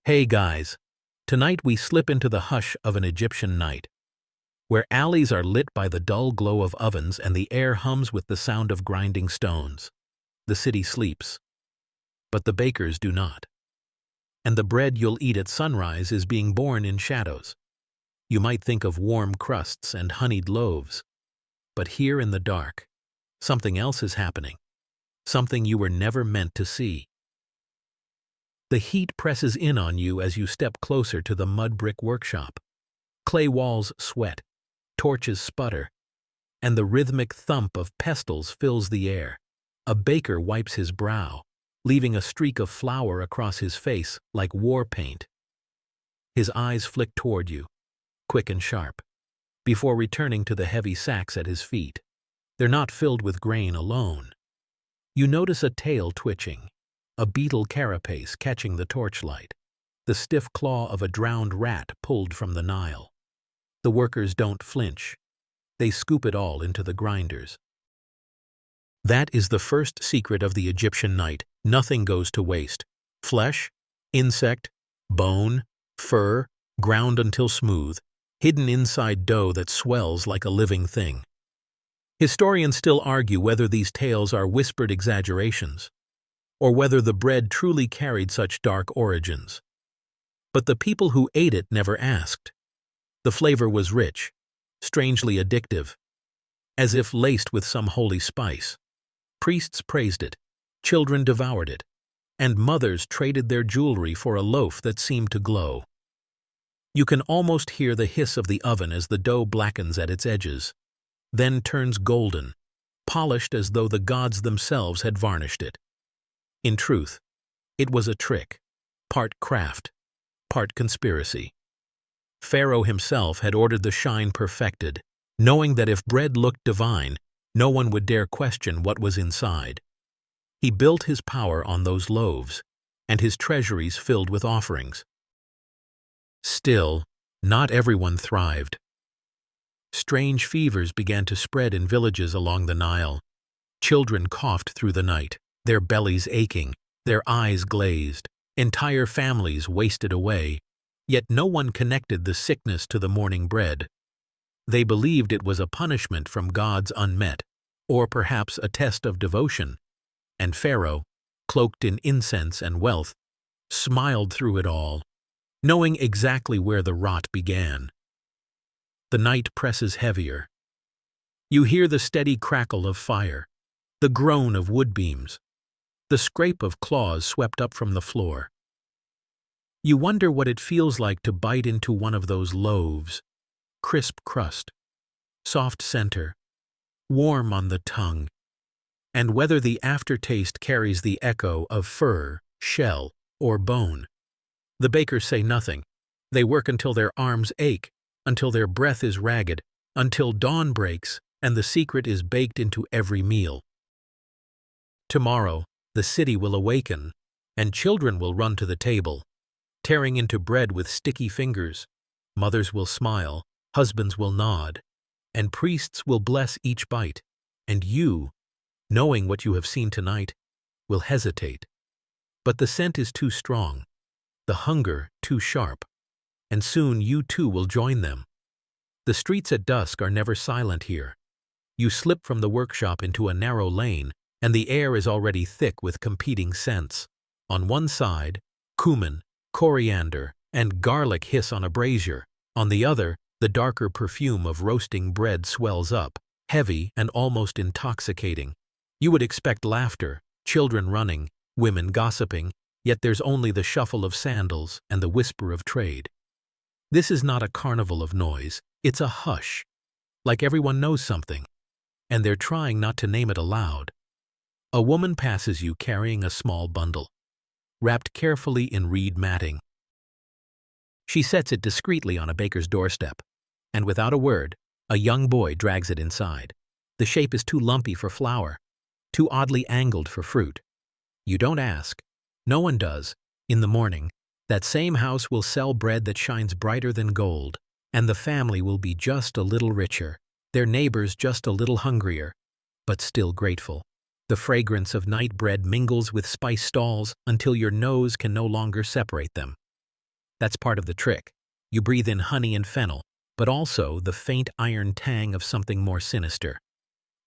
Hey guys, tonight we slip into the hush of an Egyptian night, where alleys are lit by the dull glow of ovens and the air hums with the sound of grinding stones. The city sleeps, but the bakers do not. And the bread you'll eat at sunrise is being born in shadows. You might think of warm crusts and honeyed loaves, but here in the dark, something else is happening, something you were never meant to see. The heat presses in on you as you step closer to the mud brick workshop. Clay walls sweat, torches sputter, and the rhythmic thump of pestles fills the air. A baker wipes his brow, leaving a streak of flour across his face like war paint. His eyes flick toward you, quick and sharp, before returning to the heavy sacks at his feet. They're not filled with grain alone. You notice a tail twitching, a beetle carapace catching the torchlight, the stiff claw of a drowned rat pulled from the Nile. The workers don't flinch. They scoop it all into the grinders. That is the first secret of the Egyptian night. Nothing goes to waste. Flesh, insect, bone, fur, ground until smooth, hidden inside dough that swells like a living thing. Historians still argue whether these tales are whispered exaggerations, or whether the bread truly carried such dark origins. But the people who ate it never asked. The flavor was rich, strangely addictive, as if laced with some holy spice. Priests praised it, children devoured it, and mothers traded their jewelry for a loaf that seemed to glow. You can almost hear the hiss of the oven as the dough blackens at its edges, then turns golden, polished as though the gods themselves had varnished it. In truth, it was a trick, part craft, part conspiracy. Pharaoh himself had ordered the shine perfected, knowing that if bread looked divine, no one would dare question what was inside. He built his power on those loaves, and his treasuries filled with offerings. Still, not everyone thrived. Strange fevers began to spread in villages along the Nile. Children coughed through the night, their bellies aching, their eyes glazed, entire families wasted away, yet no one connected the sickness to the morning bread. They believed it was a punishment from gods unmet, or perhaps a test of devotion, and Pharaoh, cloaked in incense and wealth, smiled through it all, knowing exactly where the rot began. The night presses heavier. You hear the steady crackle of fire, the groan of wood beams, the scrape of claws swept up from the floor. You wonder what it feels like to bite into one of those loaves, crisp crust, soft center, warm on the tongue, and whether the aftertaste carries the echo of fur, shell, or bone. The bakers say nothing. They work until their arms ache, until their breath is ragged, until dawn breaks and the secret is baked into every meal. Tomorrow, the city will awaken, and children will run to the table, tearing into bread with sticky fingers. Mothers will smile, husbands will nod, and priests will bless each bite. And you, knowing what you have seen tonight, will hesitate. But the scent is too strong, the hunger too sharp, and soon you too will join them. The streets at dusk are never silent here. You slip from the workshop into a narrow lane, and the air is already thick with competing scents. On one side, cumin, coriander, and garlic hiss on a brazier. On the other, the darker perfume of roasting bread swells up, heavy and almost intoxicating. You would expect laughter, children running, women gossiping, yet there's only the shuffle of sandals and the whisper of trade. This is not a carnival of noise, it's a hush, like everyone knows something, and they're trying not to name it aloud. A woman passes you carrying a small bundle, wrapped carefully in reed matting. She sets it discreetly on a baker's doorstep, and without a word, a young boy drags it inside. The shape is too lumpy for flour, too oddly angled for fruit. You don't ask. No one does. In the morning, that same house will sell bread that shines brighter than gold, and the family will be just a little richer, their neighbors just a little hungrier, but still grateful. The fragrance of night bread mingles with spice stalls until your nose can no longer separate them. That's part of the trick. You breathe in honey and fennel, but also the faint iron tang of something more sinister.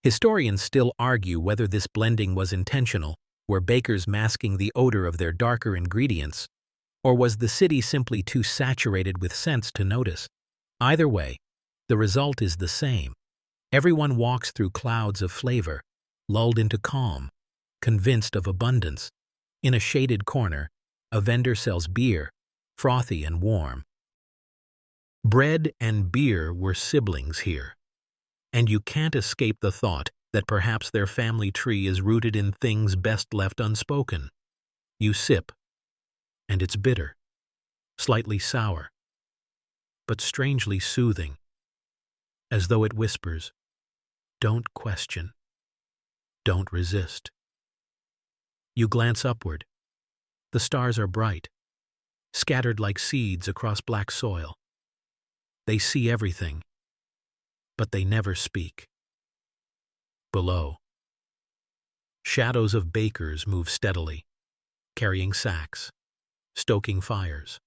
Historians still argue whether this blending was intentional, were bakers masking the odor of their darker ingredients, or was the city simply too saturated with scents to notice. Either way, the result is the same. Everyone walks through clouds of flavor, lulled into calm, convinced of abundance. In a shaded corner, a vendor sells beer, frothy and warm. Bread and beer were siblings here, and you can't escape the thought that perhaps their family tree is rooted in things best left unspoken. You sip, and it's bitter, slightly sour, but strangely soothing, as though it whispers, "Don't question. Don't resist." You glance upward. The stars are bright, scattered like seeds across black soil. They see everything, but they never speak. Below, shadows of bakers move steadily, carrying sacks, stoking fires.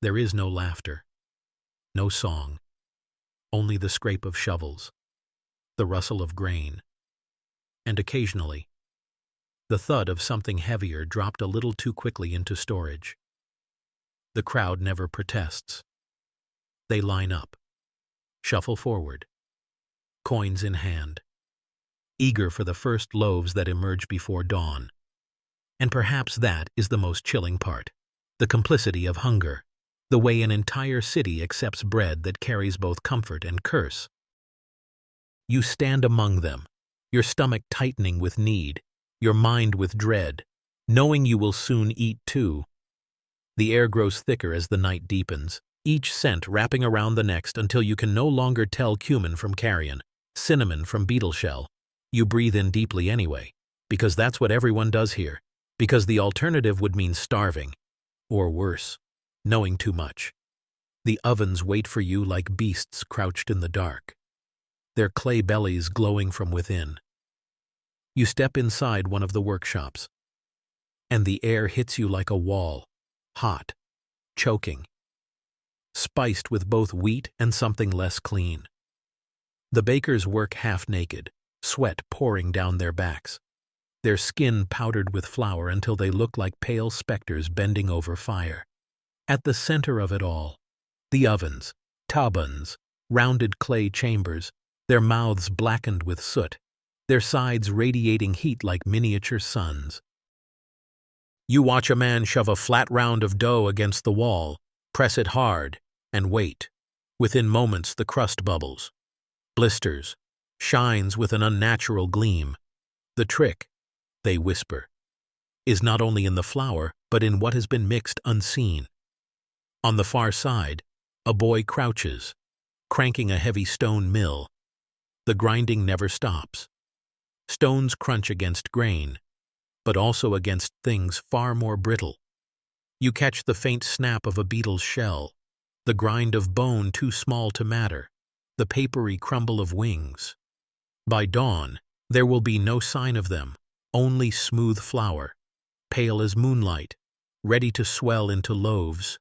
There is no laughter, no song, only the scrape of shovels, the rustle of grain, and occasionally, the thud of something heavier dropped a little too quickly into storage. The crowd never protests. They line up, shuffle forward, coins in hand, eager for the first loaves that emerge before dawn. And perhaps that is the most chilling part, the complicity of hunger, the way an entire city accepts bread that carries both comfort and curse. You stand among them, your stomach tightening with need, your mind with dread, knowing you will soon eat too. The air grows thicker as the night deepens, each scent wrapping around the next until you can no longer tell cumin from carrion, cinnamon from beetle shell. You breathe in deeply anyway, because that's what everyone does here, because the alternative would mean starving, or worse, knowing too much. The ovens wait for you like beasts crouched in the dark, their clay bellies glowing from within. You step inside one of the workshops, and the air hits you like a wall, hot, choking, spiced with both wheat and something less clean. The bakers work half-naked, sweat pouring down their backs, their skin powdered with flour until they look like pale specters bending over fire. At the center of it all, the ovens, tabans, rounded clay chambers, their mouths blackened with soot, their sides radiating heat like miniature suns. You watch a man shove a flat round of dough against the wall, press it hard, and wait. Within moments the crust bubbles, blisters, shines with an unnatural gleam. The trick, they whisper, is not only in the flour, but in what has been mixed unseen. On the far side, a boy crouches, cranking a heavy stone mill. The grinding never stops. Stones crunch against grain, but also against things far more brittle. You catch the faint snap of a beetle's shell, the grind of bone too small to matter, the papery crumble of wings. By dawn, there will be no sign of them, only smooth flour, pale as moonlight, ready to swell into loaves.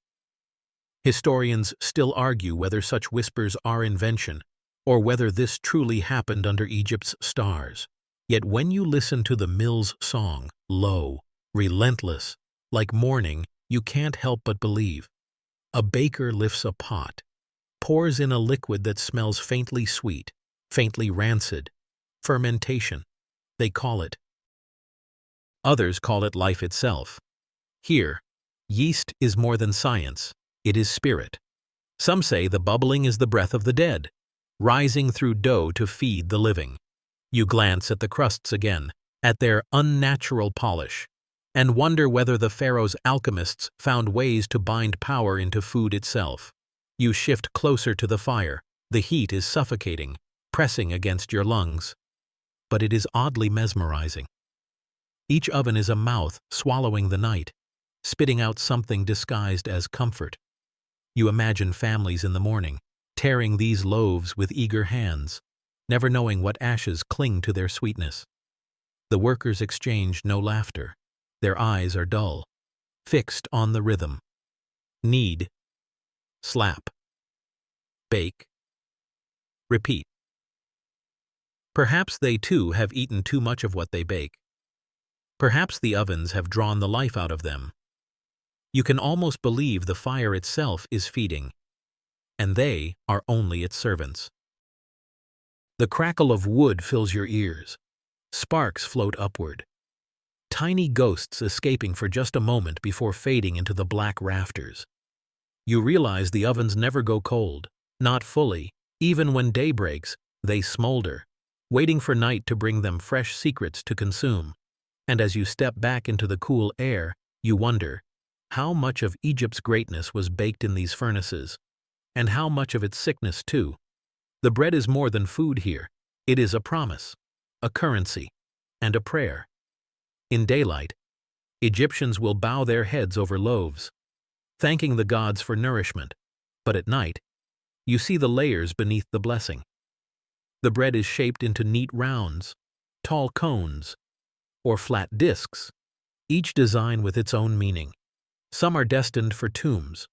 Historians still argue whether such whispers are invention, or whether this truly happened under Egypt's stars. Yet when you listen to the mill's song, low, relentless, like mourning, you can't help but believe. A baker lifts a pot, pours in a liquid that smells faintly sweet, faintly rancid. Fermentation, they call it. Others call it life itself. Here, yeast is more than science, it is spirit. Some say the bubbling is the breath of the dead, rising through dough to feed the living. You glance at the crusts again, at their unnatural polish, and wonder whether the pharaoh's alchemists found ways to bind power into food itself. You shift closer to the fire. The heat is suffocating, pressing against your lungs. But it is oddly mesmerizing. Each oven is a mouth swallowing the night, spitting out something disguised as comfort. You imagine families in the morning, tearing these loaves with eager hands, never knowing what ashes cling to their sweetness. The workers exchange no laughter. Their eyes are dull, fixed on the rhythm. knead, slap, bake, repeat. Perhaps they too have eaten too much of what they bake. Perhaps the ovens have drawn the life out of them. You can almost believe the fire itself is feeding, and they are only its servants. The crackle of wood fills your ears. Sparks float upward. Tiny ghosts escaping for just a moment before fading into the black rafters. You realize the ovens never go cold, not fully. Even when day breaks, they smolder, waiting for night to bring them fresh secrets to consume. And as you step back into the cool air, you wonder, how much of Egypt's greatness was baked in these furnaces? And how much of its sickness too? The bread is more than food here. It is a promise, a currency, and a prayer. In daylight, Egyptians will bow their heads over loaves, thanking the gods for nourishment. But at night, you see the layers beneath the blessing. The bread is shaped into neat rounds, tall cones, or flat discs, each design with its own meaning. Some are destined for tombs,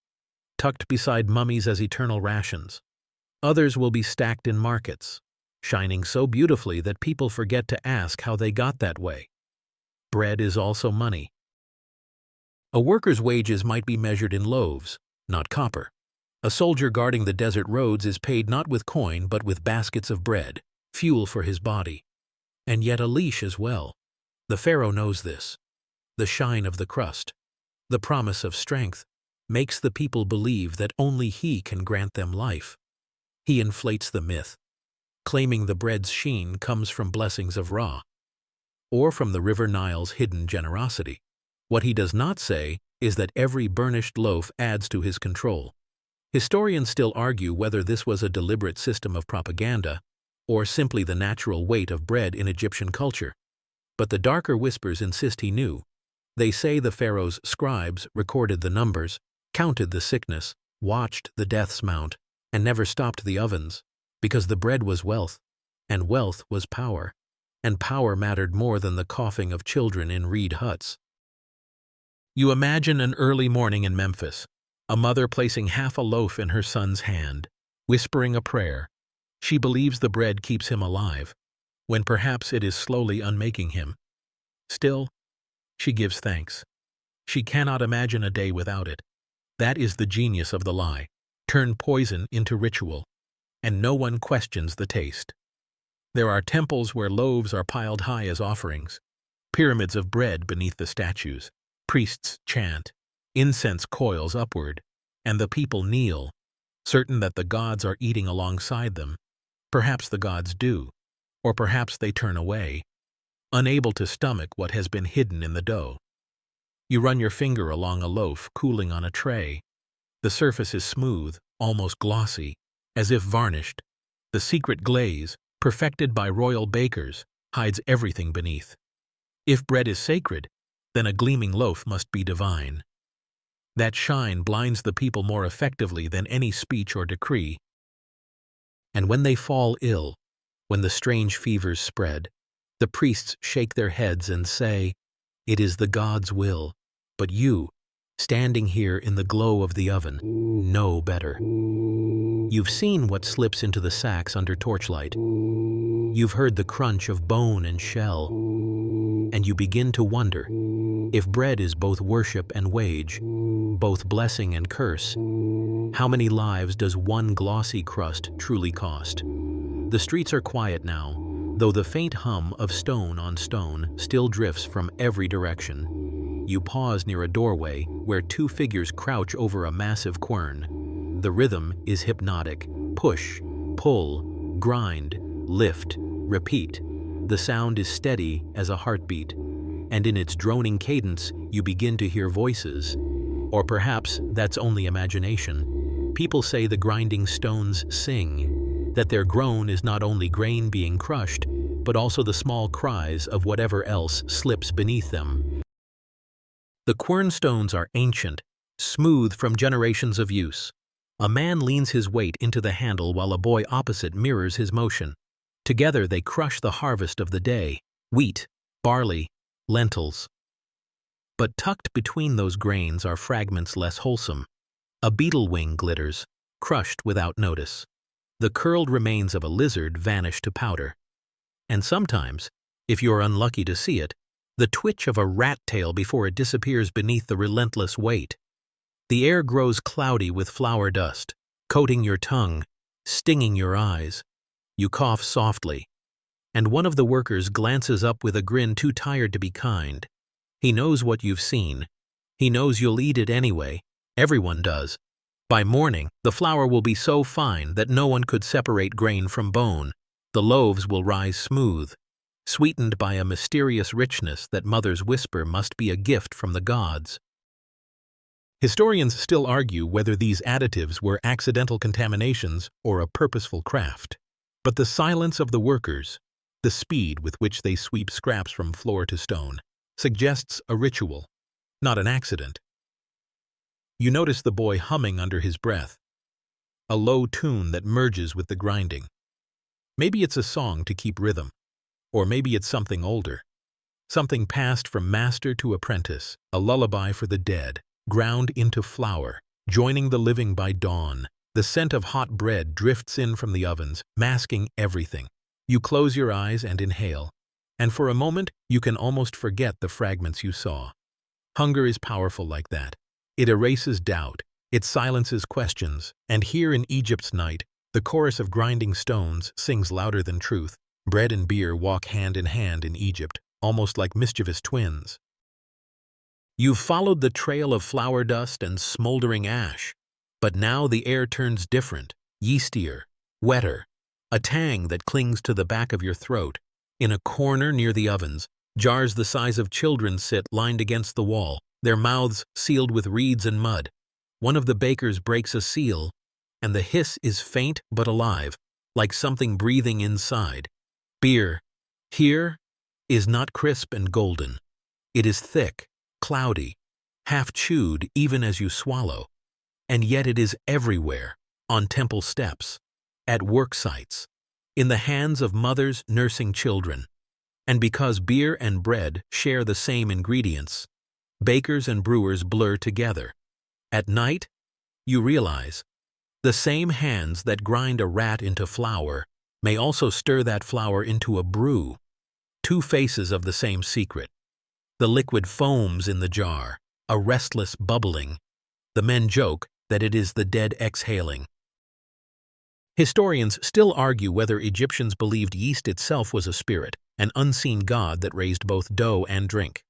tucked beside mummies as eternal rations. Others will be stacked in markets, shining so beautifully that people forget to ask how they got that way. Bread is also money. A worker's wages might be measured in loaves, not copper. A soldier guarding the desert roads is paid not with coin but with baskets of bread, fuel for his body, and yet a leash as well. The pharaoh knows this. The shine of the crust, the promise of strength, makes the people believe that only he can grant them life. He inflates the myth, claiming the bread's sheen comes from blessings of Ra, or from the river Nile's hidden generosity. What he does not say is that every burnished loaf adds to his control. Historians still argue whether this was a deliberate system of propaganda or simply the natural weight of bread in Egyptian culture. But the darker whispers insist he knew. They say the pharaoh's scribes recorded the numbers, counted the sickness, watched the deaths mount, and never stopped the ovens, because the bread was wealth, and wealth was power, and power mattered more than the coughing of children in reed huts. You imagine an early morning in Memphis, a mother placing half a loaf in her son's hand, whispering a prayer. She believes the bread keeps him alive, when perhaps it is slowly unmaking him. Still, she gives thanks. She cannot imagine a day without it. That is the genius of the lie. Turn poison into ritual, and no one questions the taste. There are temples where loaves are piled high as offerings, pyramids of bread beneath the statues. Priests chant, incense coils upward, and the people kneel, certain that the gods are eating alongside them. Perhaps the gods do, or perhaps they turn away, unable to stomach what has been hidden in the dough. You run your finger along a loaf cooling on a tray. The surface is smooth, almost glossy, as if varnished. The secret glaze, perfected by royal bakers, hides everything beneath. If bread is sacred, then a gleaming loaf must be divine. That shine blinds the people more effectively than any speech or decree. And when they fall ill, when the strange fevers spread, the priests shake their heads and say, "It is the God's will," but you, standing here in the glow of the oven, know better. You've seen what slips into the sacks under torchlight. You've heard the crunch of bone and shell, and you begin to wonder, if bread is both worship and wage, both blessing and curse, how many lives does one glossy crust truly cost? The streets are quiet now, though the faint hum of stone on stone still drifts from every direction. You pause near a doorway where two figures crouch over a massive quern. The rhythm is hypnotic. Push, pull, grind, lift, repeat. The sound is steady as a heartbeat, and in its droning cadence you begin to hear voices. Or perhaps that's only imagination. People say the grinding stones sing, that their groan is not only grain being crushed, but also the small cries of whatever else slips beneath them. The quern stones are ancient, smooth from generations of use. A man leans his weight into the handle while a boy opposite mirrors his motion. Together they crush the harvest of the day, wheat, barley, lentils. But tucked between those grains are fragments less wholesome. A beetle wing glitters, crushed without notice. The curled remains of a lizard vanish to powder. And sometimes, if you're unlucky to see it, the twitch of a rat tail before it disappears beneath the relentless weight. The air grows cloudy with flour dust, coating your tongue, stinging your eyes. You cough softly, and one of the workers glances up with a grin too tired to be kind. He knows what you've seen. He knows you'll eat it anyway. Everyone does. By morning, the flour will be so fine that no one could separate grain from bone. The loaves will rise smooth, sweetened by a mysterious richness that mothers whisper must be a gift from the gods. Historians still argue whether these additives were accidental contaminations or a purposeful craft. But the silence of the workers, the speed with which they sweep scraps from floor to stone, suggests a ritual, not an accident. You notice the boy humming under his breath, a low tune that merges with the grinding. Maybe it's a song to keep rhythm, or maybe it's something older, something passed from master to apprentice, a lullaby for the dead, ground into flour, joining the living by dawn. The scent of hot bread drifts in from the ovens, masking everything. You close your eyes and inhale, and for a moment you can almost forget the fragments you saw. Hunger is powerful like that. It erases doubt, it silences questions, and here in Egypt's night, the chorus of grinding stones sings louder than truth. Bread and beer walk hand in Egypt, almost like mischievous twins. You've followed the trail of flour dust and smoldering ash, but now the air turns different, yeastier, wetter, a tang that clings to the back of your throat. In a corner near the ovens, jars the size of children sit lined against the wall, their mouths sealed with reeds and mud. One of the bakers breaks a seal, and the hiss is faint but alive, like something breathing inside. Beer, here, is not crisp and golden. It is thick, cloudy, half-chewed even as you swallow. And yet it is everywhere, on temple steps, at work sites, in the hands of mothers nursing children. And because beer and bread share the same ingredients, bakers and brewers blur together. At night, you realize, the same hands that grind a rat into flour may also stir that flour into a brew. Two faces of the same secret. The liquid foams in the jar, a restless bubbling. The men joke that it is the dead exhaling. Historians still argue whether Egyptians believed yeast itself was a spirit, an unseen god that raised both dough and drink.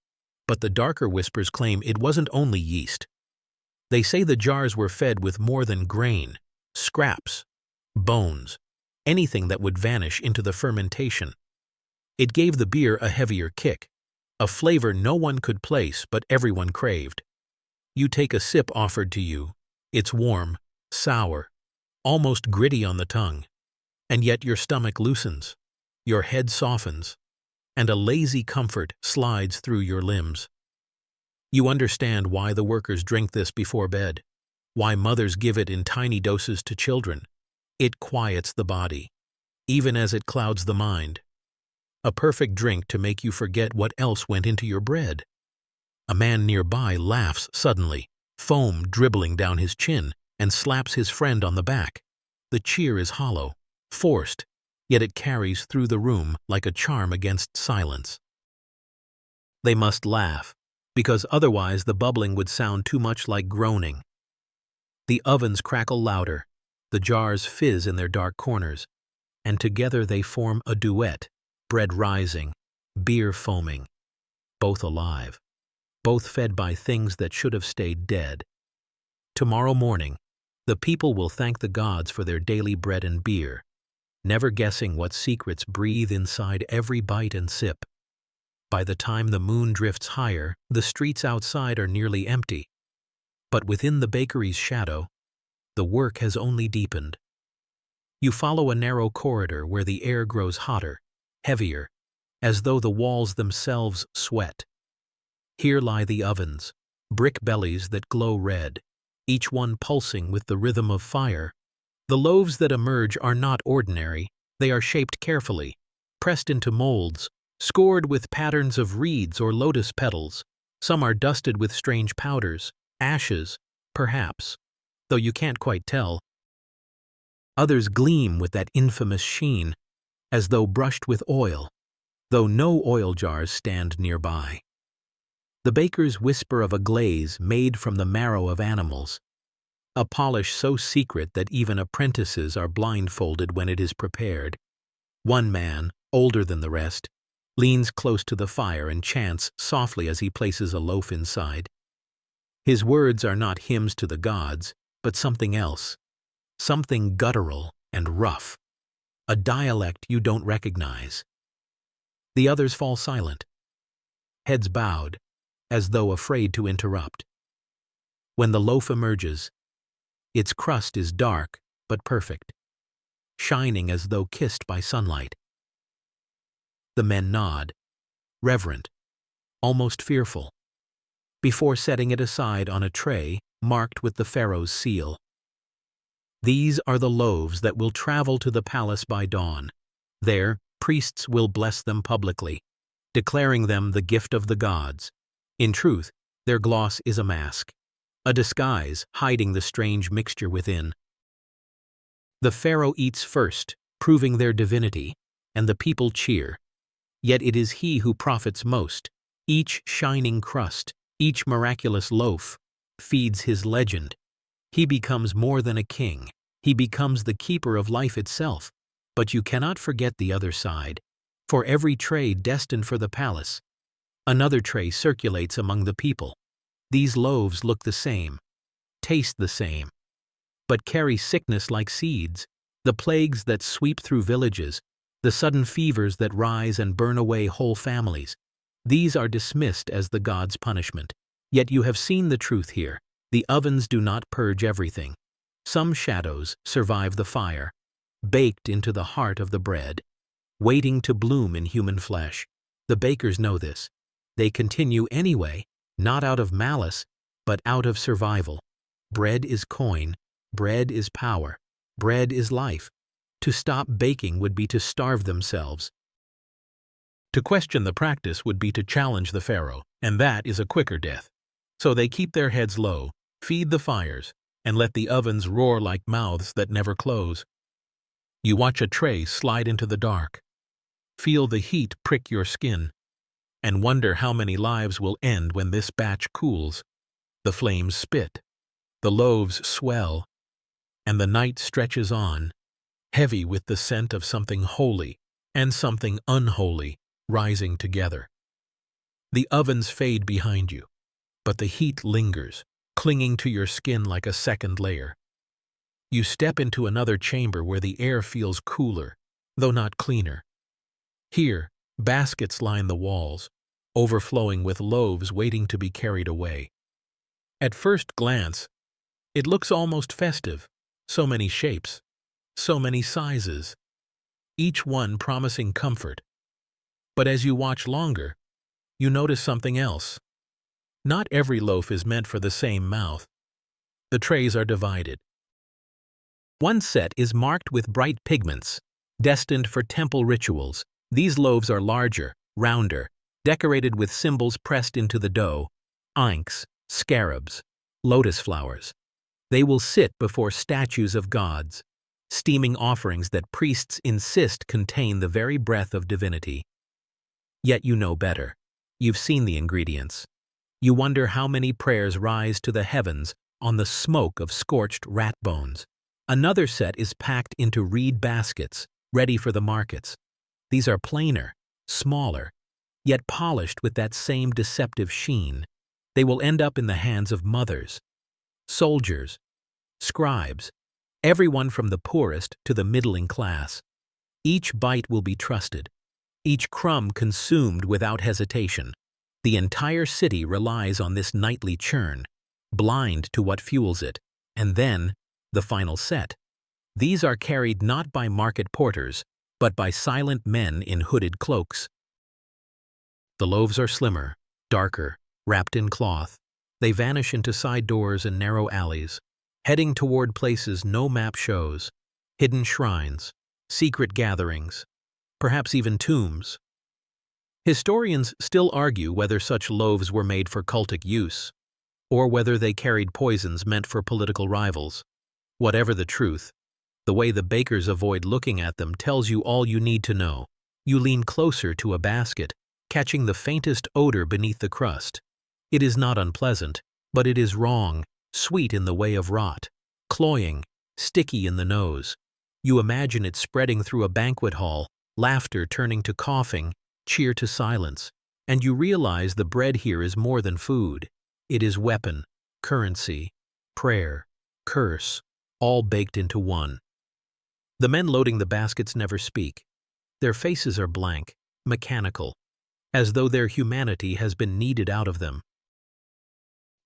But the darker whispers claim it wasn't only yeast. They say the jars were fed with more than grain, scraps, bones, anything that would vanish into the fermentation. It gave the beer a heavier kick, a flavor no one could place but everyone craved. You take a sip offered to you. It's warm, sour, almost gritty on the tongue, and yet your stomach loosens, your head softens, and a lazy comfort slides through your limbs. You understand why the workers drink this before bed, why mothers give it in tiny doses to children. It quiets the body, even as it clouds the mind. A perfect drink to make you forget what else went into your bread. A man nearby laughs suddenly, foam dribbling down his chin, and slaps his friend on the back. The cheer is hollow, forced, yet it carries through the room like a charm against silence. They must laugh, because otherwise the bubbling would sound too much like groaning. The ovens crackle louder, the jars fizz in their dark corners, and together they form a duet, bread rising, beer foaming, both alive, both fed by things that should have stayed dead. Tomorrow morning, the people will thank the gods for their daily bread and beer, never guessing what secrets breathe inside every bite and sip. By the time the moon drifts higher, the streets outside are nearly empty. But within the bakery's shadow, the work has only deepened. You follow a narrow corridor where the air grows hotter, heavier, as though the walls themselves sweat. Here lie the ovens, brick bellies that glow red, each one pulsing with the rhythm of fire. The loaves that emerge are not ordinary, they are shaped carefully, pressed into molds, scored with patterns of reeds or lotus petals. Some are dusted with strange powders, ashes, perhaps. though you can't quite tell. Others gleam with that infamous sheen, as though brushed with oil, though no oil jars stand nearby. The bakers whisper of a glaze made from the marrow of animals, a polish so secret that even apprentices are blindfolded when it is prepared. One man, older than the rest, leans close to the fire and chants softly as he places a loaf inside. His words are not hymns to the gods, but something else, something guttural and rough, a dialect you don't recognize. The others fall silent, heads bowed, as though afraid to interrupt. When the loaf emerges, its crust is dark but perfect, shining as though kissed by sunlight. The men nod, reverent, almost fearful, before setting it aside on a tray marked with the pharaoh's seal. These are the loaves that will travel to the palace by dawn. There, priests will bless them publicly, declaring them the gift of the gods. In truth, their gloss is a mask, a disguise hiding the strange mixture within. The pharaoh eats first, proving their divinity, and the people cheer. Yet it is he who profits most. Each shining crust, each miraculous loaf, feeds his legend. He becomes more than a king. He becomes the keeper of life itself. But you cannot forget the other side. For every tray destined for the palace, another tray circulates among the people. These loaves look the same, taste the same, but carry sickness like seeds, the plagues that sweep through villages, the sudden fevers that rise and burn away whole families. These are dismissed as the gods' punishment. Yet you have seen the truth here. The ovens do not purge everything. Some shadows survive the fire, baked into the heart of the bread, waiting to bloom in human flesh. The bakers know this. They continue anyway, not out of malice, but out of survival. Bread is coin, bread is power, bread is life. To stop baking would be to starve themselves. To question the practice would be to challenge the pharaoh, and that is a quicker death. So they keep their heads low, feed the fires, and let the ovens roar like mouths that never close. You watch a tray slide into the dark, feel the heat prick your skin, and wonder how many lives will end when this batch cools. The flames spit, the loaves swell, and the night stretches on, heavy with the scent of something holy and something unholy rising together. The ovens fade behind you, but the heat lingers, clinging to your skin like a second layer. You step into another chamber where the air feels cooler, though not cleaner. Here, baskets line the walls, overflowing with loaves waiting to be carried away. At first glance, it looks almost festive. So many shapes, so many sizes, each one promising comfort. But as you watch longer, you notice something else. Not every loaf is meant for the same mouth. The trays are divided. One set is marked with bright pigments, destined for temple rituals. These loaves are larger, rounder, decorated with symbols pressed into the dough, inks, scarabs, lotus flowers. They will sit before statues of gods, steaming offerings that priests insist contain the very breath of divinity. Yet you know better. You've seen the ingredients. You wonder how many prayers rise to the heavens on the smoke of scorched rat bones. Another set is packed into reed baskets, ready for the markets. These are plainer, smaller, yet polished with that same deceptive sheen. They will end up in the hands of mothers, soldiers, scribes, everyone from the poorest to the middling class. Each bite will be trusted, each crumb consumed without hesitation. The entire city relies on this nightly churn, blind to what fuels it. And then, the final set. These are carried not by market porters, but by silent men in hooded cloaks. The loaves are slimmer, darker, wrapped in cloth. They vanish into side doors and narrow alleys, heading toward places no map shows, hidden shrines, secret gatherings, perhaps even tombs. Historians still argue whether such loaves were made for cultic use, or whether they carried poisons meant for political rivals. Whatever the truth, the way the bakers avoid looking at them tells you all you need to know. You lean closer to a basket, catching the faintest odor beneath the crust. It is not unpleasant, but it is wrong, sweet in the way of rot, cloying, sticky in the nose. You imagine it spreading through a banquet hall, laughter turning to coughing, cheer to silence, and you realize the bread here is more than food. It is weapon, currency, prayer, curse, all baked into one. The men loading the baskets never speak. Their faces are blank, mechanical, as though their humanity has been kneaded out of them.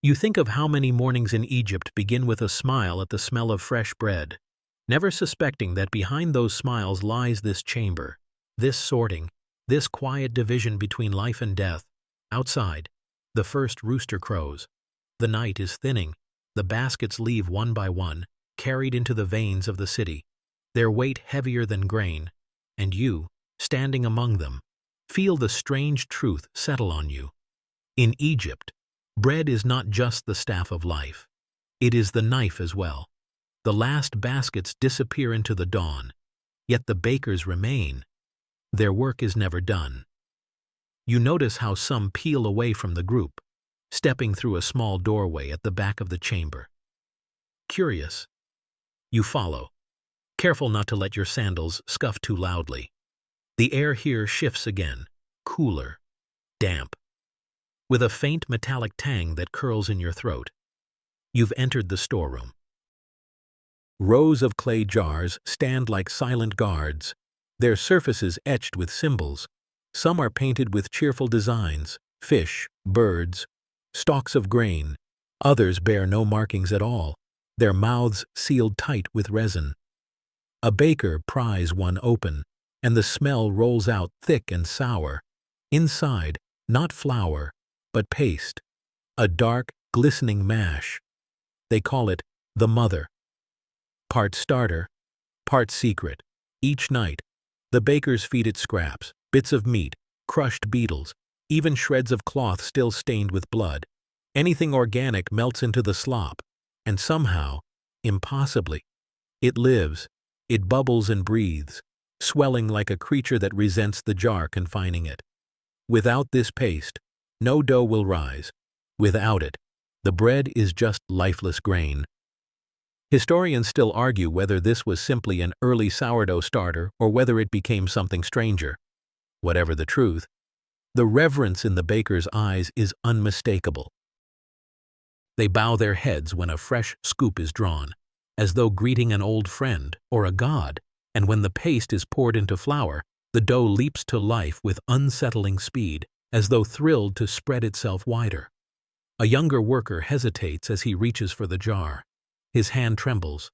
You think of how many mornings in Egypt begin with a smile at the smell of fresh bread, never suspecting that behind those smiles lies this chamber, this sorting, this quiet division between life and death. Outside, the first rooster crows. The night is thinning. The baskets leave one by one, carried into the veins of the city, their weight heavier than grain, and you, standing among them, feel the strange truth settle on you. In Egypt, bread is not just the staff of life. It is the knife as well. The last baskets disappear into the dawn, yet the bakers remain. Their work is never done. You notice how some peel away from the group, stepping through a small doorway at the back of the chamber. Curious, you follow, careful not to let your sandals scuff too loudly. The air here shifts again, cooler, damp, with a faint metallic tang that curls in your throat. You've entered the storeroom. Rows of clay jars stand like silent guards, their surfaces etched with symbols. Some are painted with cheerful designs, fish, birds, stalks of grain. Others bear no markings at all, their mouths sealed tight with resin. A baker pries one open, and the smell rolls out thick and sour. Inside, not flour, but paste, a dark, glistening mash. They call it the mother. Part starter, part secret. Each night, the bakers feed it scraps, bits of meat, crushed beetles, even shreds of cloth still stained with blood. Anything organic melts into the slop, and somehow, impossibly, it lives, it bubbles and breathes, swelling like a creature that resents the jar confining it. Without this paste, no dough will rise. Without it, the bread is just lifeless grain. Historians still argue whether this was simply an early sourdough starter or whether it became something stranger. Whatever the truth, the reverence in the baker's eyes is unmistakable. They bow their heads when a fresh scoop is drawn, as though greeting an old friend or a god, and when the paste is poured into flour, the dough leaps to life with unsettling speed, as though thrilled to spread itself wider. A younger worker hesitates as he reaches for the jar. His hand trembles.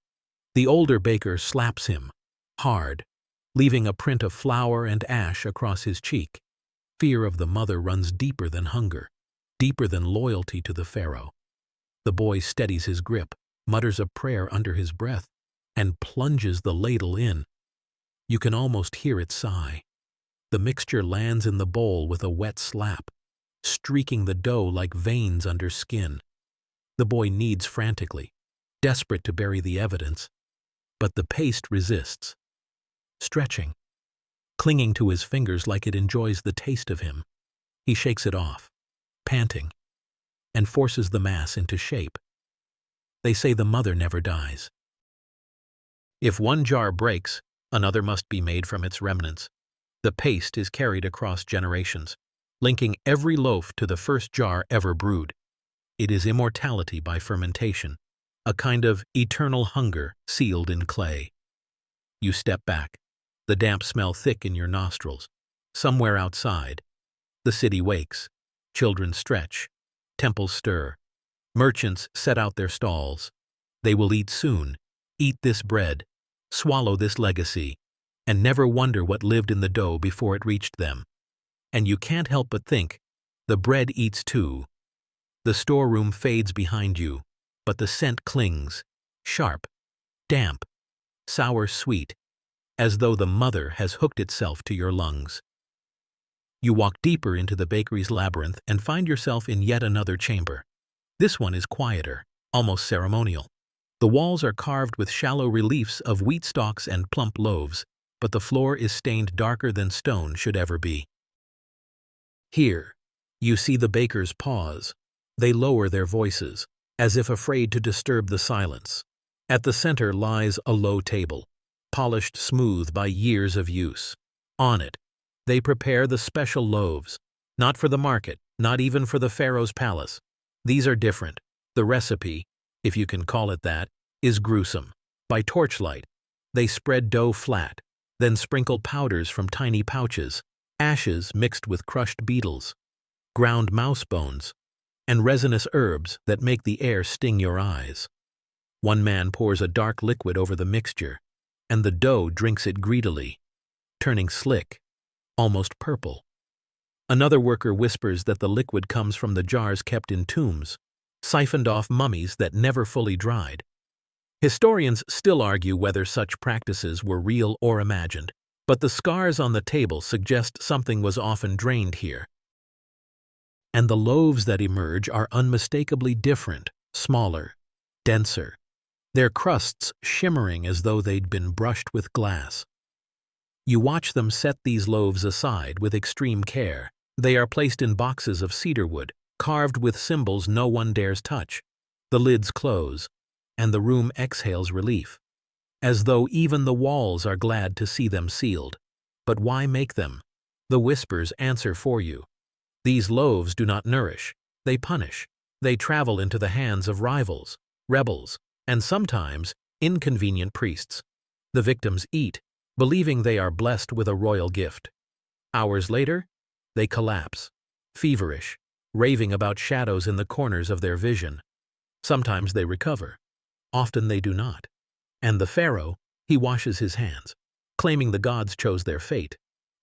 The older baker slaps him, hard, leaving a print of flour and ash across his cheek. Fear of the mother runs deeper than hunger, deeper than loyalty to the pharaoh. The boy steadies his grip, mutters a prayer under his breath, and plunges the ladle in. You can almost hear it sigh. The mixture lands in the bowl with a wet slap, streaking the dough like veins under skin. The boy kneads frantically, desperate to bury the evidence, but the paste resists, stretching, clinging to his fingers like it enjoys the taste of him. He shakes it off, panting, and forces the mass into shape. They say the mother never dies. If one jar breaks, another must be made from its remnants. The paste is carried across generations, linking every loaf to the first jar ever brewed. It is immortality by fermentation, a kind of eternal hunger sealed in clay. You step back, the damp smell thick in your nostrils. Somewhere outside, the city wakes. Children stretch, temples stir. Merchants set out their stalls. They will eat soon, eat this bread, swallow this legacy, and never wonder what lived in the dough before it reached them. And you can't help but think, the bread eats too. The storeroom fades behind you, but the scent clings, sharp, damp, sour-sweet, as though the mother has hooked itself to your lungs. You walk deeper into the bakery's labyrinth and find yourself in yet another chamber. This one is quieter, almost ceremonial. The walls are carved with shallow reliefs of wheat stalks and plump loaves, but the floor is stained darker than stone should ever be. Here, you see the bakers pause. They lower their voices, as if afraid to disturb the silence. At the center lies a low table, polished smooth by years of use. On it, they prepare the special loaves, not for the market, not even for the pharaoh's palace. These are different. The recipe, if you can call it that, is gruesome. By torchlight, they spread dough flat, then sprinkle powders from tiny pouches, ashes mixed with crushed beetles, ground mouse bones, and resinous herbs that make the air sting your eyes. One man pours a dark liquid over the mixture, and the dough drinks it greedily, turning slick, almost purple. Another worker whispers that the liquid comes from the jars kept in tombs, siphoned off mummies that never fully dried. Historians still argue whether such practices were real or imagined, but the scars on the table suggest something was often drained here. And the loaves that emerge are unmistakably different, smaller, denser, their crusts shimmering as though they'd been brushed with glass. You watch them set these loaves aside with extreme care. They are placed in boxes of cedar wood, carved with symbols no one dares touch. The lids close, and the room exhales relief, as though even the walls are glad to see them sealed. But why make them? The whispers answer for you. These loaves do not nourish, they punish. They travel into the hands of rivals, rebels, and sometimes inconvenient priests. The victims eat, believing they are blessed with a royal gift. Hours later, they collapse, feverish, raving about shadows in the corners of their vision. Sometimes they recover. Often they do not. And the pharaoh, he washes his hands, claiming the gods chose their fate.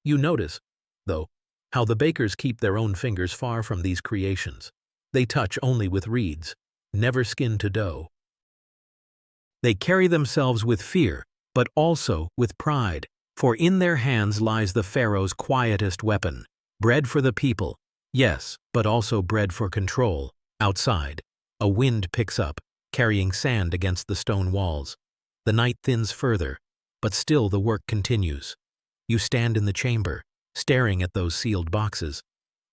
You notice, though, how the bakers keep their own fingers far from these creations. They touch only with reeds, never skin to dough. They carry themselves with fear, but also with pride, for in their hands lies the pharaoh's quietest weapon, bread for the people, yes, but also bread for control. Outside, a wind picks up, carrying sand against the stone walls. The night thins further, but still the work continues. You stand in the chamber, staring at those sealed boxes,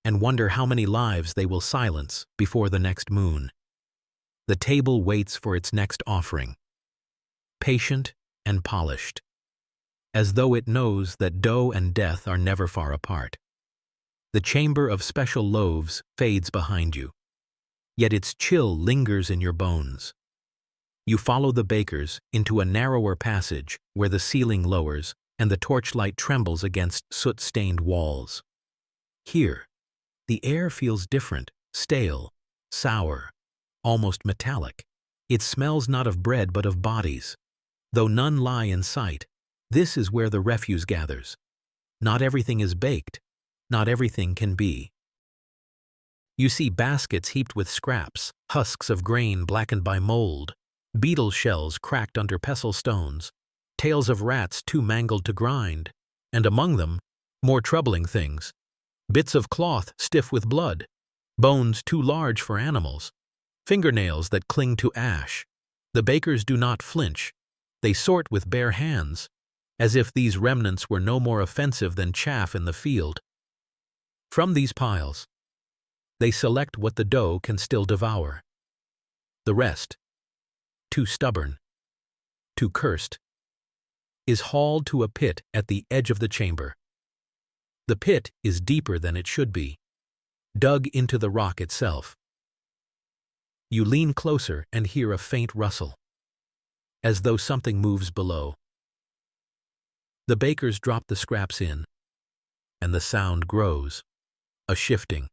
and wonder how many lives they will silence before the next moon. The table waits for its next offering, patient and polished, as though it knows that dough and death are never far apart. The chamber of special loaves fades behind you, yet its chill lingers in your bones. You follow the bakers into a narrower passage where the ceiling lowers and the torchlight trembles against soot-stained walls. Here, the air feels different, stale, sour, almost metallic. It smells not of bread but of bodies. Though none lie in sight, this is where the refuse gathers. Not everything is baked, not everything can be. You see baskets heaped with scraps, husks of grain blackened by mold, beetle shells cracked under pestle stones, tails of rats too mangled to grind, and among them, more troubling things, bits of cloth stiff with blood, bones too large for animals, fingernails that cling to ash. The bakers do not flinch. They sort with bare hands, as if these remnants were no more offensive than chaff in the field. From these piles, they select what the dough can still devour. The rest, too stubborn, too cursed, is hauled to a pit at the edge of the chamber. The pit is deeper than it should be, dug into the rock itself. You lean closer and hear a faint rustle, as though something moves below. The bakers drop the scraps in, and the sound grows, a shifting,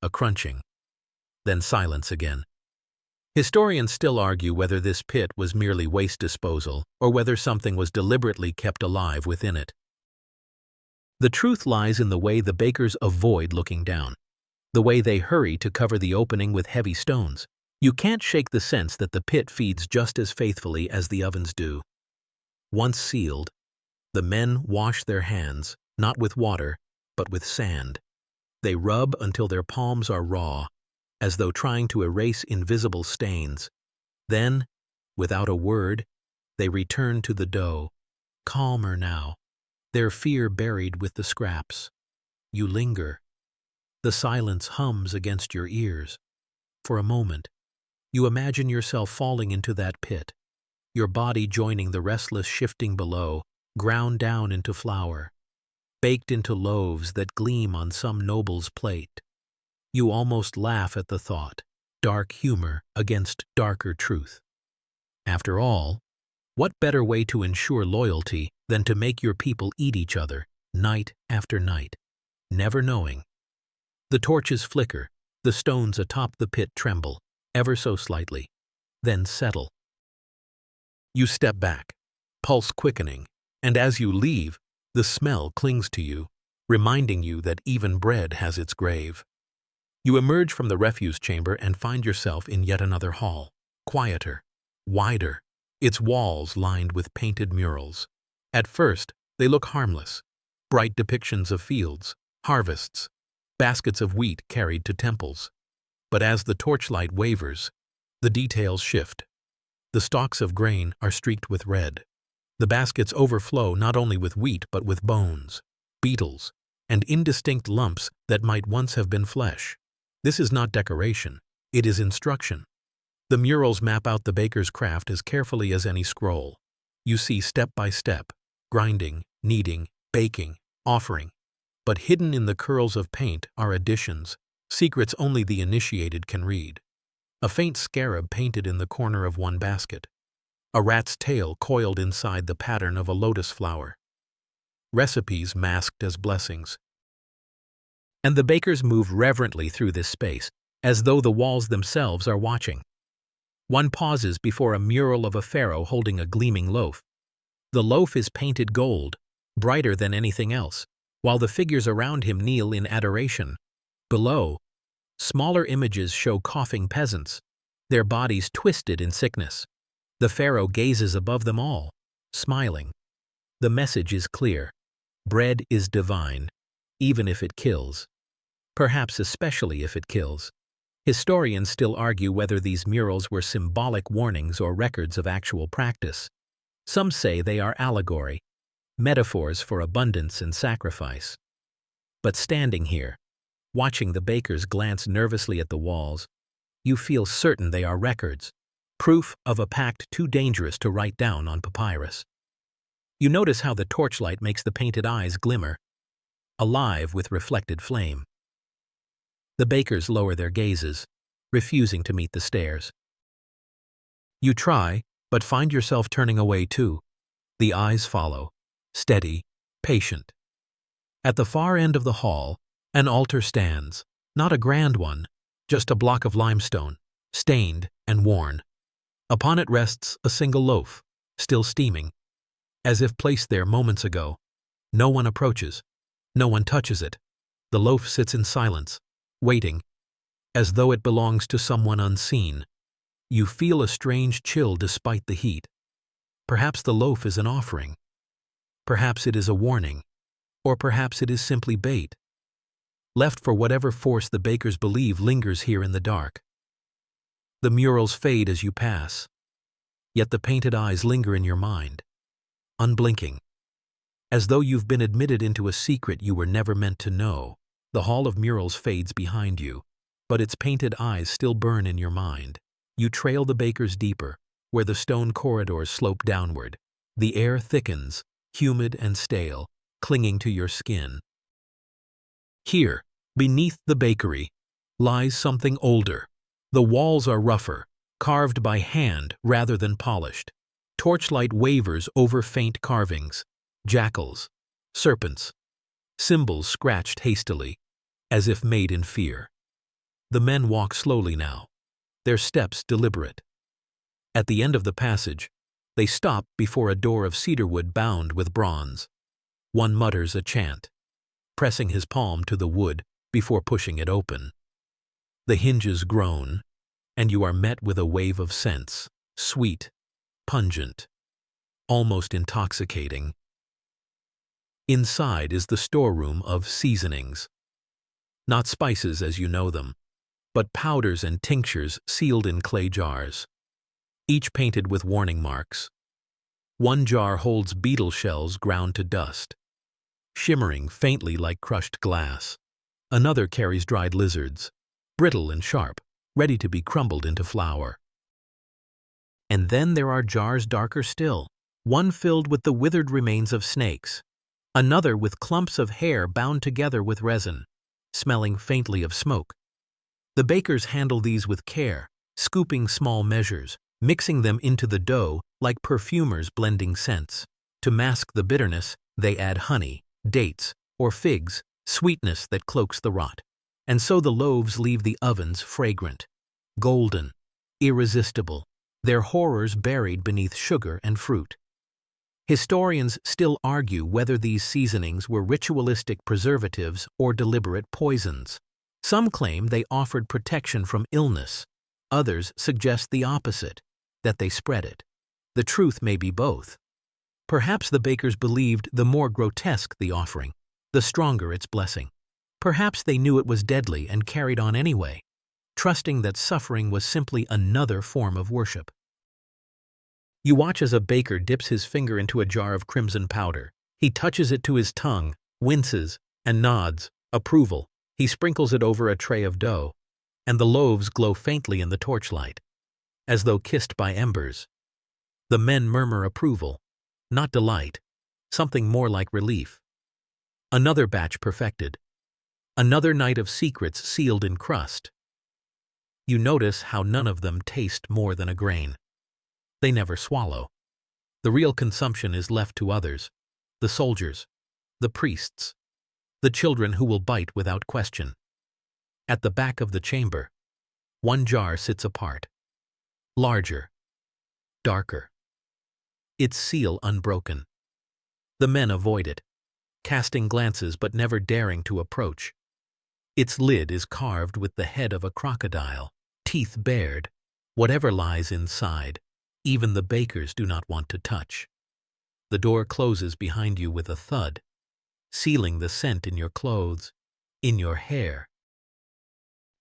a crunching, then silence again. Historians still argue whether this pit was merely waste disposal or whether something was deliberately kept alive within it. The truth lies in the way the bakers avoid looking down, the way they hurry to cover the opening with heavy stones. You can't shake the sense that the pit feeds just as faithfully as the ovens do. Once sealed, the men wash their hands, not with water, but with sand. They rub until their palms are raw, as though trying to erase invisible stains. Then, without a word, they return to the dough, calmer now, their fear buried with the scraps. You linger. The silence hums against your ears. For a moment, you imagine yourself falling into that pit, your body joining the restless shifting below, ground down into flour, baked into loaves that gleam on some noble's plate. You almost laugh at the thought, dark humor against darker truth. After all, what better way to ensure loyalty than to make your people eat each other, night after night, never knowing? The torches flicker, the stones atop the pit tremble, ever so slightly, then settle. You step back, pulse quickening, and as you leave, the smell clings to you, reminding you that even bread has its grave. You emerge from the refuse chamber and find yourself in yet another hall, quieter, wider, its walls lined with painted murals. At first, they look harmless, bright depictions of fields, harvests, baskets of wheat carried to temples. But as the torchlight wavers, the details shift. The stalks of grain are streaked with red. The baskets overflow not only with wheat but with bones, beetles, and indistinct lumps that might once have been flesh. This is not decoration, it is instruction. The murals map out the baker's craft as carefully as any scroll. You see step by step, grinding, kneading, baking, offering. But hidden in the curls of paint are additions, secrets only the initiated can read. A faint scarab painted in the corner of one basket. A rat's tail coiled inside the pattern of a lotus flower. Recipes masked as blessings. And the bakers move reverently through this space, as though the walls themselves are watching. One pauses before a mural of a pharaoh holding a gleaming loaf. The loaf is painted gold, brighter than anything else, while the figures around him kneel in adoration. Below, smaller images show coughing peasants, their bodies twisted in sickness. The pharaoh gazes above them all, smiling. The message is clear. Bread is divine, even if it kills. Perhaps especially if it kills. Historians still argue whether these murals were symbolic warnings or records of actual practice. Some say they are allegory, metaphors for abundance and sacrifice. But standing here, watching the bakers glance nervously at the walls, you feel certain they are records, proof of a pact too dangerous to write down on papyrus. You notice how the torchlight makes the painted eyes glimmer, alive with reflected flame. The bakers lower their gazes, refusing to meet the stares. You try, but find yourself turning away too. The eyes follow, steady, patient. At the far end of the hall, an altar stands, not a grand one, just a block of limestone, stained and worn. Upon it rests a single loaf, still steaming, as if placed there moments ago. No one approaches, no one touches it. The loaf sits in silence, waiting, as though it belongs to someone unseen. You feel a strange chill despite the heat. Perhaps the loaf is an offering. Perhaps it is a warning. Or perhaps it is simply bait, left for whatever force the bakers believe lingers here in the dark. The murals fade as you pass, yet the painted eyes linger in your mind, unblinking, as though you've been admitted into a secret you were never meant to know. The hall of murals fades behind you, but its painted eyes still burn in your mind. You trail the bakers deeper, where the stone corridors slope downward. The air thickens, humid and stale, clinging to your skin. Here, beneath the bakery, lies something older. The walls are rougher, carved by hand rather than polished. Torchlight wavers over faint carvings, jackals, serpents, symbols scratched hastily, as if made in fear. The men walk slowly now, their steps deliberate. At the end of the passage, they stop before a door of cedarwood bound with bronze. One mutters a chant, pressing his palm to the wood before pushing it open. The hinges groan, and you are met with a wave of scents, sweet, pungent, almost intoxicating. Inside is the storeroom of seasonings. Not spices as you know them, but powders and tinctures sealed in clay jars, each painted with warning marks. One jar holds beetle shells ground to dust, shimmering faintly like crushed glass. Another carries dried lizards, brittle and sharp, ready to be crumbled into flour. And then there are jars darker still, one filled with the withered remains of snakes, another with clumps of hair bound together with resin, smelling faintly of smoke. The bakers handle these with care, scooping small measures, mixing them into the dough like perfumers blending scents. To mask the bitterness, they add honey, dates, or figs, sweetness that cloaks the rot. And so the loaves leave the ovens fragrant, golden, irresistible, their horrors buried beneath sugar and fruit. Historians still argue whether these seasonings were ritualistic preservatives or deliberate poisons. Some claim they offered protection from illness. Others suggest the opposite, that they spread it. The truth may be both. Perhaps the bakers believed the more grotesque the offering, the stronger its blessing. Perhaps they knew it was deadly and carried on anyway, trusting that suffering was simply another form of worship. You watch as a baker dips his finger into a jar of crimson powder. He touches it to his tongue, winces, and nods approval. He sprinkles it over a tray of dough, and the loaves glow faintly in the torchlight, as though kissed by embers. The men murmur approval, not delight, something more like relief. Another batch perfected. Another night of secrets sealed in crust. You notice how none of them taste more than a grain. They never swallow. The real consumption is left to others, the soldiers, the priests, the children who will bite without question. At the back of the chamber, one jar sits apart, larger, darker, its seal unbroken. The men avoid it, casting glances but never daring to approach. Its lid is carved with the head of a crocodile, teeth bared. Whatever lies inside, even the bakers do not want to touch. The door closes behind you with a thud, sealing the scent in your clothes, in your hair.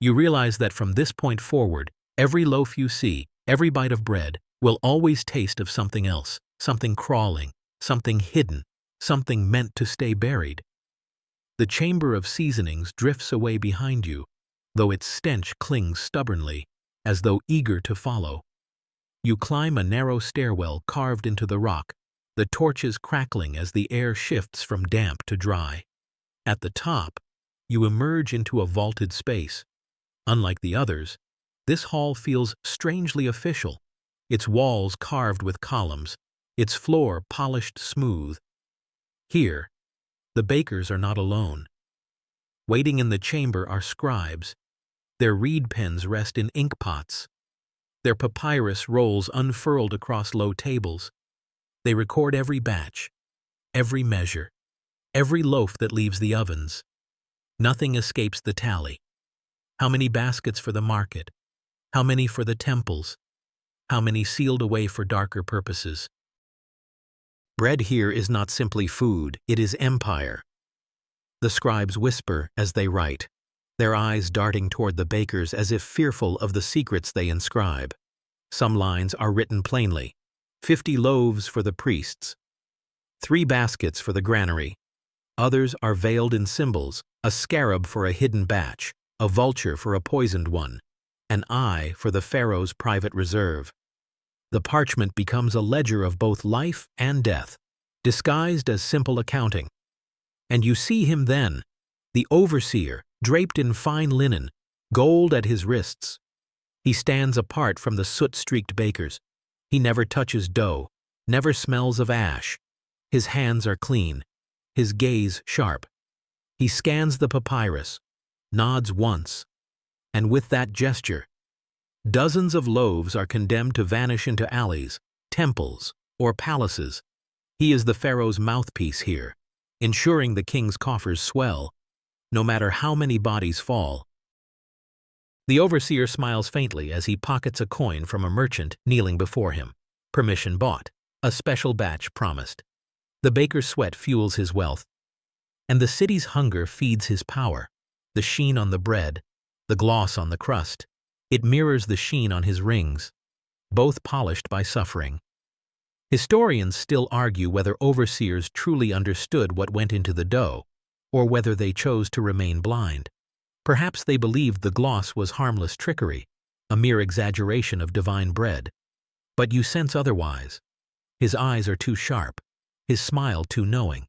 You realize that from this point forward, every loaf you see, every bite of bread, will always taste of something else, something crawling, something hidden, something meant to stay buried. The chamber of seasonings drifts away behind you, though its stench clings stubbornly, as though eager to follow. You climb a narrow stairwell carved into the rock, the torches crackling as the air shifts from damp to dry. At the top, you emerge into a vaulted space. Unlike the others, this hall feels strangely official, its walls carved with columns, its floor polished smooth. Here, the bakers are not alone. Waiting in the chamber are scribes. Their reed pens rest in ink pots. Their papyrus rolls unfurled across low tables. They record every batch, every measure, every loaf that leaves the ovens. Nothing escapes the tally. How many baskets for the market? How many for the temples? How many sealed away for darker purposes? Bread here is not simply food, it is empire. The scribes whisper as they write, their eyes darting toward the bakers as if fearful of the secrets they inscribe. Some lines are written plainly: 50 loaves for the priests, 3 baskets for the granary. Others are veiled in symbols: a scarab for a hidden batch, a vulture for a poisoned one, an eye for the pharaoh's private reserve. The parchment becomes a ledger of both life and death, disguised as simple accounting. And you see him then, the overseer, draped in fine linen, gold at his wrists. He stands apart from the soot-streaked bakers. He never touches dough, never smells of ash. His hands are clean, his gaze sharp. He scans the papyrus, nods once, and with that gesture, dozens of loaves are condemned to vanish into alleys, temples, or palaces. He is the pharaoh's mouthpiece here, ensuring the king's coffers swell, no matter how many bodies fall. The overseer smiles faintly as he pockets a coin from a merchant kneeling before him. Permission bought, a special batch promised. The baker's sweat fuels his wealth, and the city's hunger feeds his power. The sheen on the bread, the gloss on the crust. It mirrors the sheen on his rings, both polished by suffering. Historians still argue whether overseers truly understood what went into the dough, or whether they chose to remain blind. Perhaps they believed the gloss was harmless trickery, a mere exaggeration of divine bread. But you sense otherwise. His eyes are too sharp, his smile too knowing.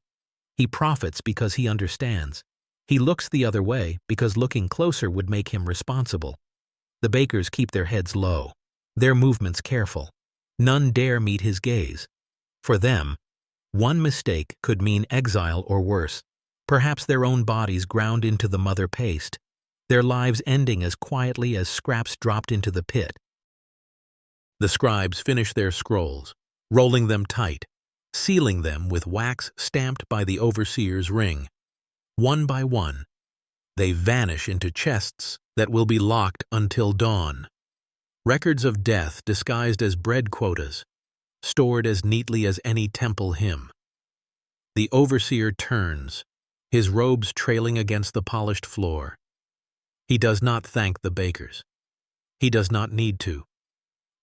He profits because he understands. He looks the other way because looking closer would make him responsible. The bakers keep their heads low, their movements careful. None dare meet his gaze. For them, one mistake could mean exile or worse, perhaps their own bodies ground into the mother paste, their lives ending as quietly as scraps dropped into the pit. The scribes finish their scrolls, rolling them tight, sealing them with wax stamped by the overseer's ring. One by one, they vanish into chests that will be locked until dawn. Records of death disguised as bread quotas, stored as neatly as any temple hymn. The overseer turns, his robes trailing against the polished floor. He does not thank the bakers. He does not need to.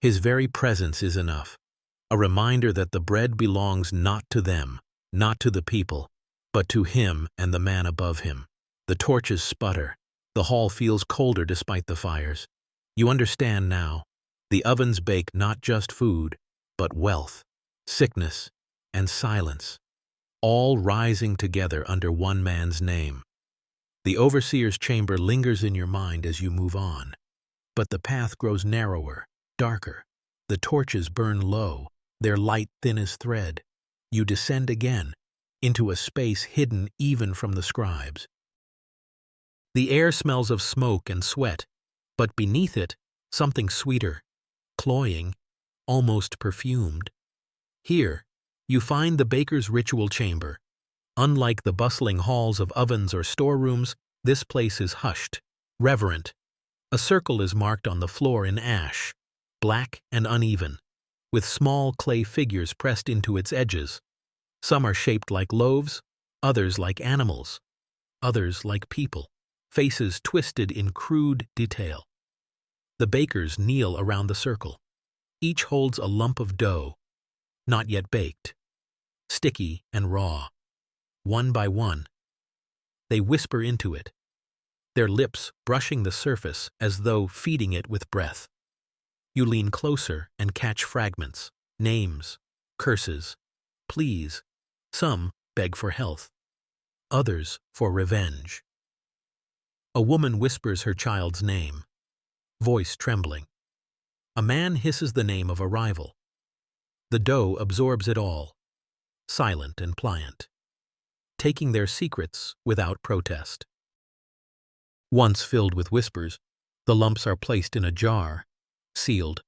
His very presence is enough, a reminder that the bread belongs not to them, not to the people, but to him and the man above him. The torches sputter. The hall feels colder despite the fires. You understand now. The ovens bake not just food, but wealth, sickness, and silence, all rising together under one man's name. The overseer's chamber lingers in your mind as you move on, but the path grows narrower, darker. The torches burn low, their light thin as thread. You descend again, into a space hidden even from the scribes. The air smells of smoke and sweat, but beneath it, something sweeter, cloying, almost perfumed. Here, you find the baker's ritual chamber. Unlike the bustling halls of ovens or storerooms, this place is hushed, reverent. A circle is marked on the floor in ash, black and uneven, with small clay figures pressed into its edges. Some are shaped like loaves, others like animals, others like people, faces twisted in crude detail. The bakers kneel around the circle. Each holds a lump of dough, not yet baked, sticky and raw. One by one, they whisper into it, their lips brushing the surface as though feeding it with breath. You lean closer and catch fragments, names, curses, pleas. Some beg for health, others for revenge. A woman whispers her child's name, voice trembling. A man hisses the name of a rival. The dough absorbs it all, silent and pliant, taking their secrets without protest. Once filled with whispers, the lumps are placed in a jar, sealed,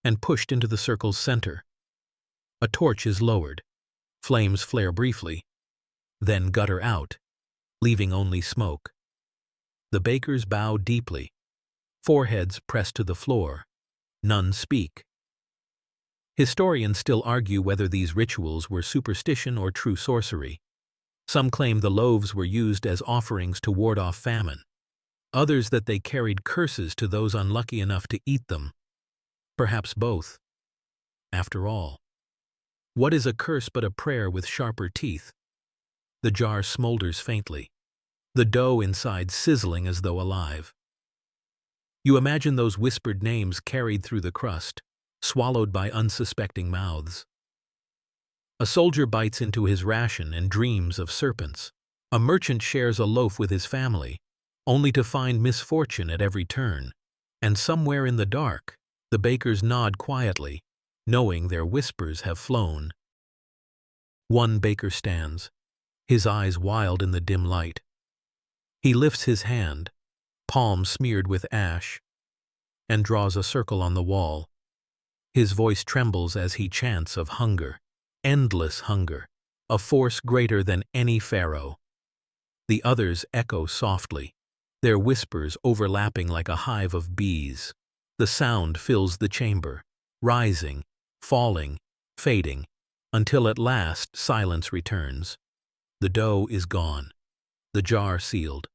and pushed into the circle's center. A torch is lowered. Flames flare briefly, then gutter out, leaving only smoke. The bakers bow deeply, foreheads pressed to the floor. None speak. Historians still argue whether these rituals were superstition or true sorcery. Some claim the loaves were used as offerings to ward off famine, others that they carried curses to those unlucky enough to eat them. Perhaps both. After all, what is a curse but a prayer with sharper teeth? The jar smolders faintly, the dough inside sizzling as though alive. You imagine those whispered names carried through the crust, swallowed by unsuspecting mouths. A soldier bites into his ration and dreams of serpents. A merchant shares a loaf with his family, only to find misfortune at every turn. And somewhere in the dark, the bakers nod quietly, knowing their whispers have flown. One baker stands, his eyes wild in the dim light. He lifts his hand, palm smeared with ash, and draws a circle on the wall. His voice trembles as he chants of hunger, endless hunger, a force greater than any pharaoh. The others echo softly, their whispers overlapping like a hive of bees. The sound fills the chamber, rising, falling, fading, until at last silence returns. The dough is gone, the jar sealed,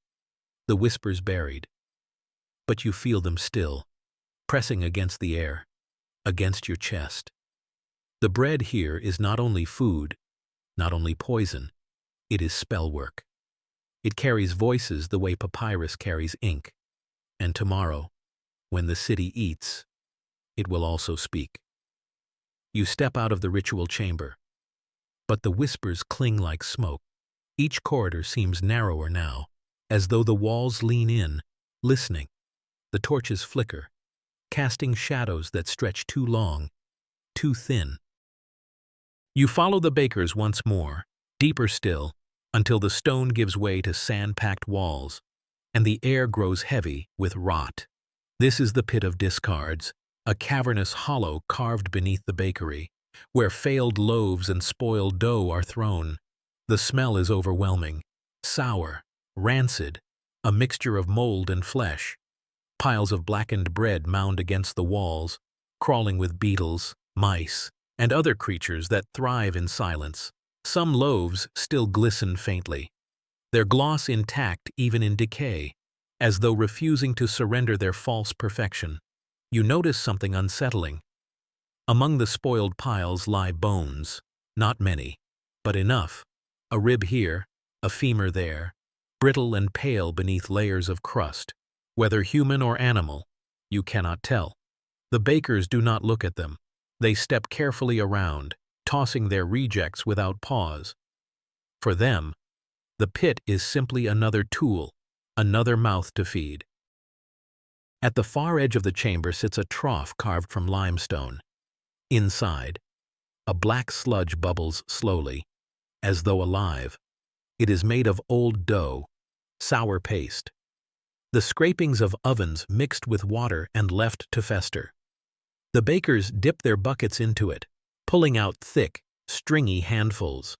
the whispers buried. but you feel them still, pressing against the air, against your chest. The bread here is not only food, not only poison, it is spellwork. It carries voices the way papyrus carries ink. And tomorrow, when the city eats, it will also speak. You step out of the ritual chamber, but the whispers cling like smoke. Each corridor seems narrower now, as though the walls lean in, listening. The torches flicker, casting shadows that stretch too long, too thin. You follow the bakers once more, deeper still, until the stone gives way to sand-packed walls, and the air grows heavy with rot. This is the pit of discards, a cavernous hollow carved beneath the bakery, where failed loaves and spoiled dough are thrown. The smell is overwhelming, sour, rancid, a mixture of mold and flesh. Piles of blackened bread mound against the walls, crawling with beetles, mice, and other creatures that thrive in silence. Some loaves still glisten faintly, their gloss intact even in decay, as though refusing to surrender their false perfection. You notice something unsettling. Among the spoiled piles lie bones, not many, but enough. A rib here, a femur there, brittle and pale beneath layers of crust. Whether human or animal, you cannot tell. The bakers do not look at them. They step carefully around, tossing their rejects without pause. For them, the pit is simply another tool, another mouth to feed. At the far edge of the chamber sits a trough carved from limestone. Inside, a black sludge bubbles slowly, as though alive. It is made of old dough, sour paste. The scrapings of ovens mixed with water and left to fester. The bakers dip their buckets into it, pulling out thick, stringy handfuls,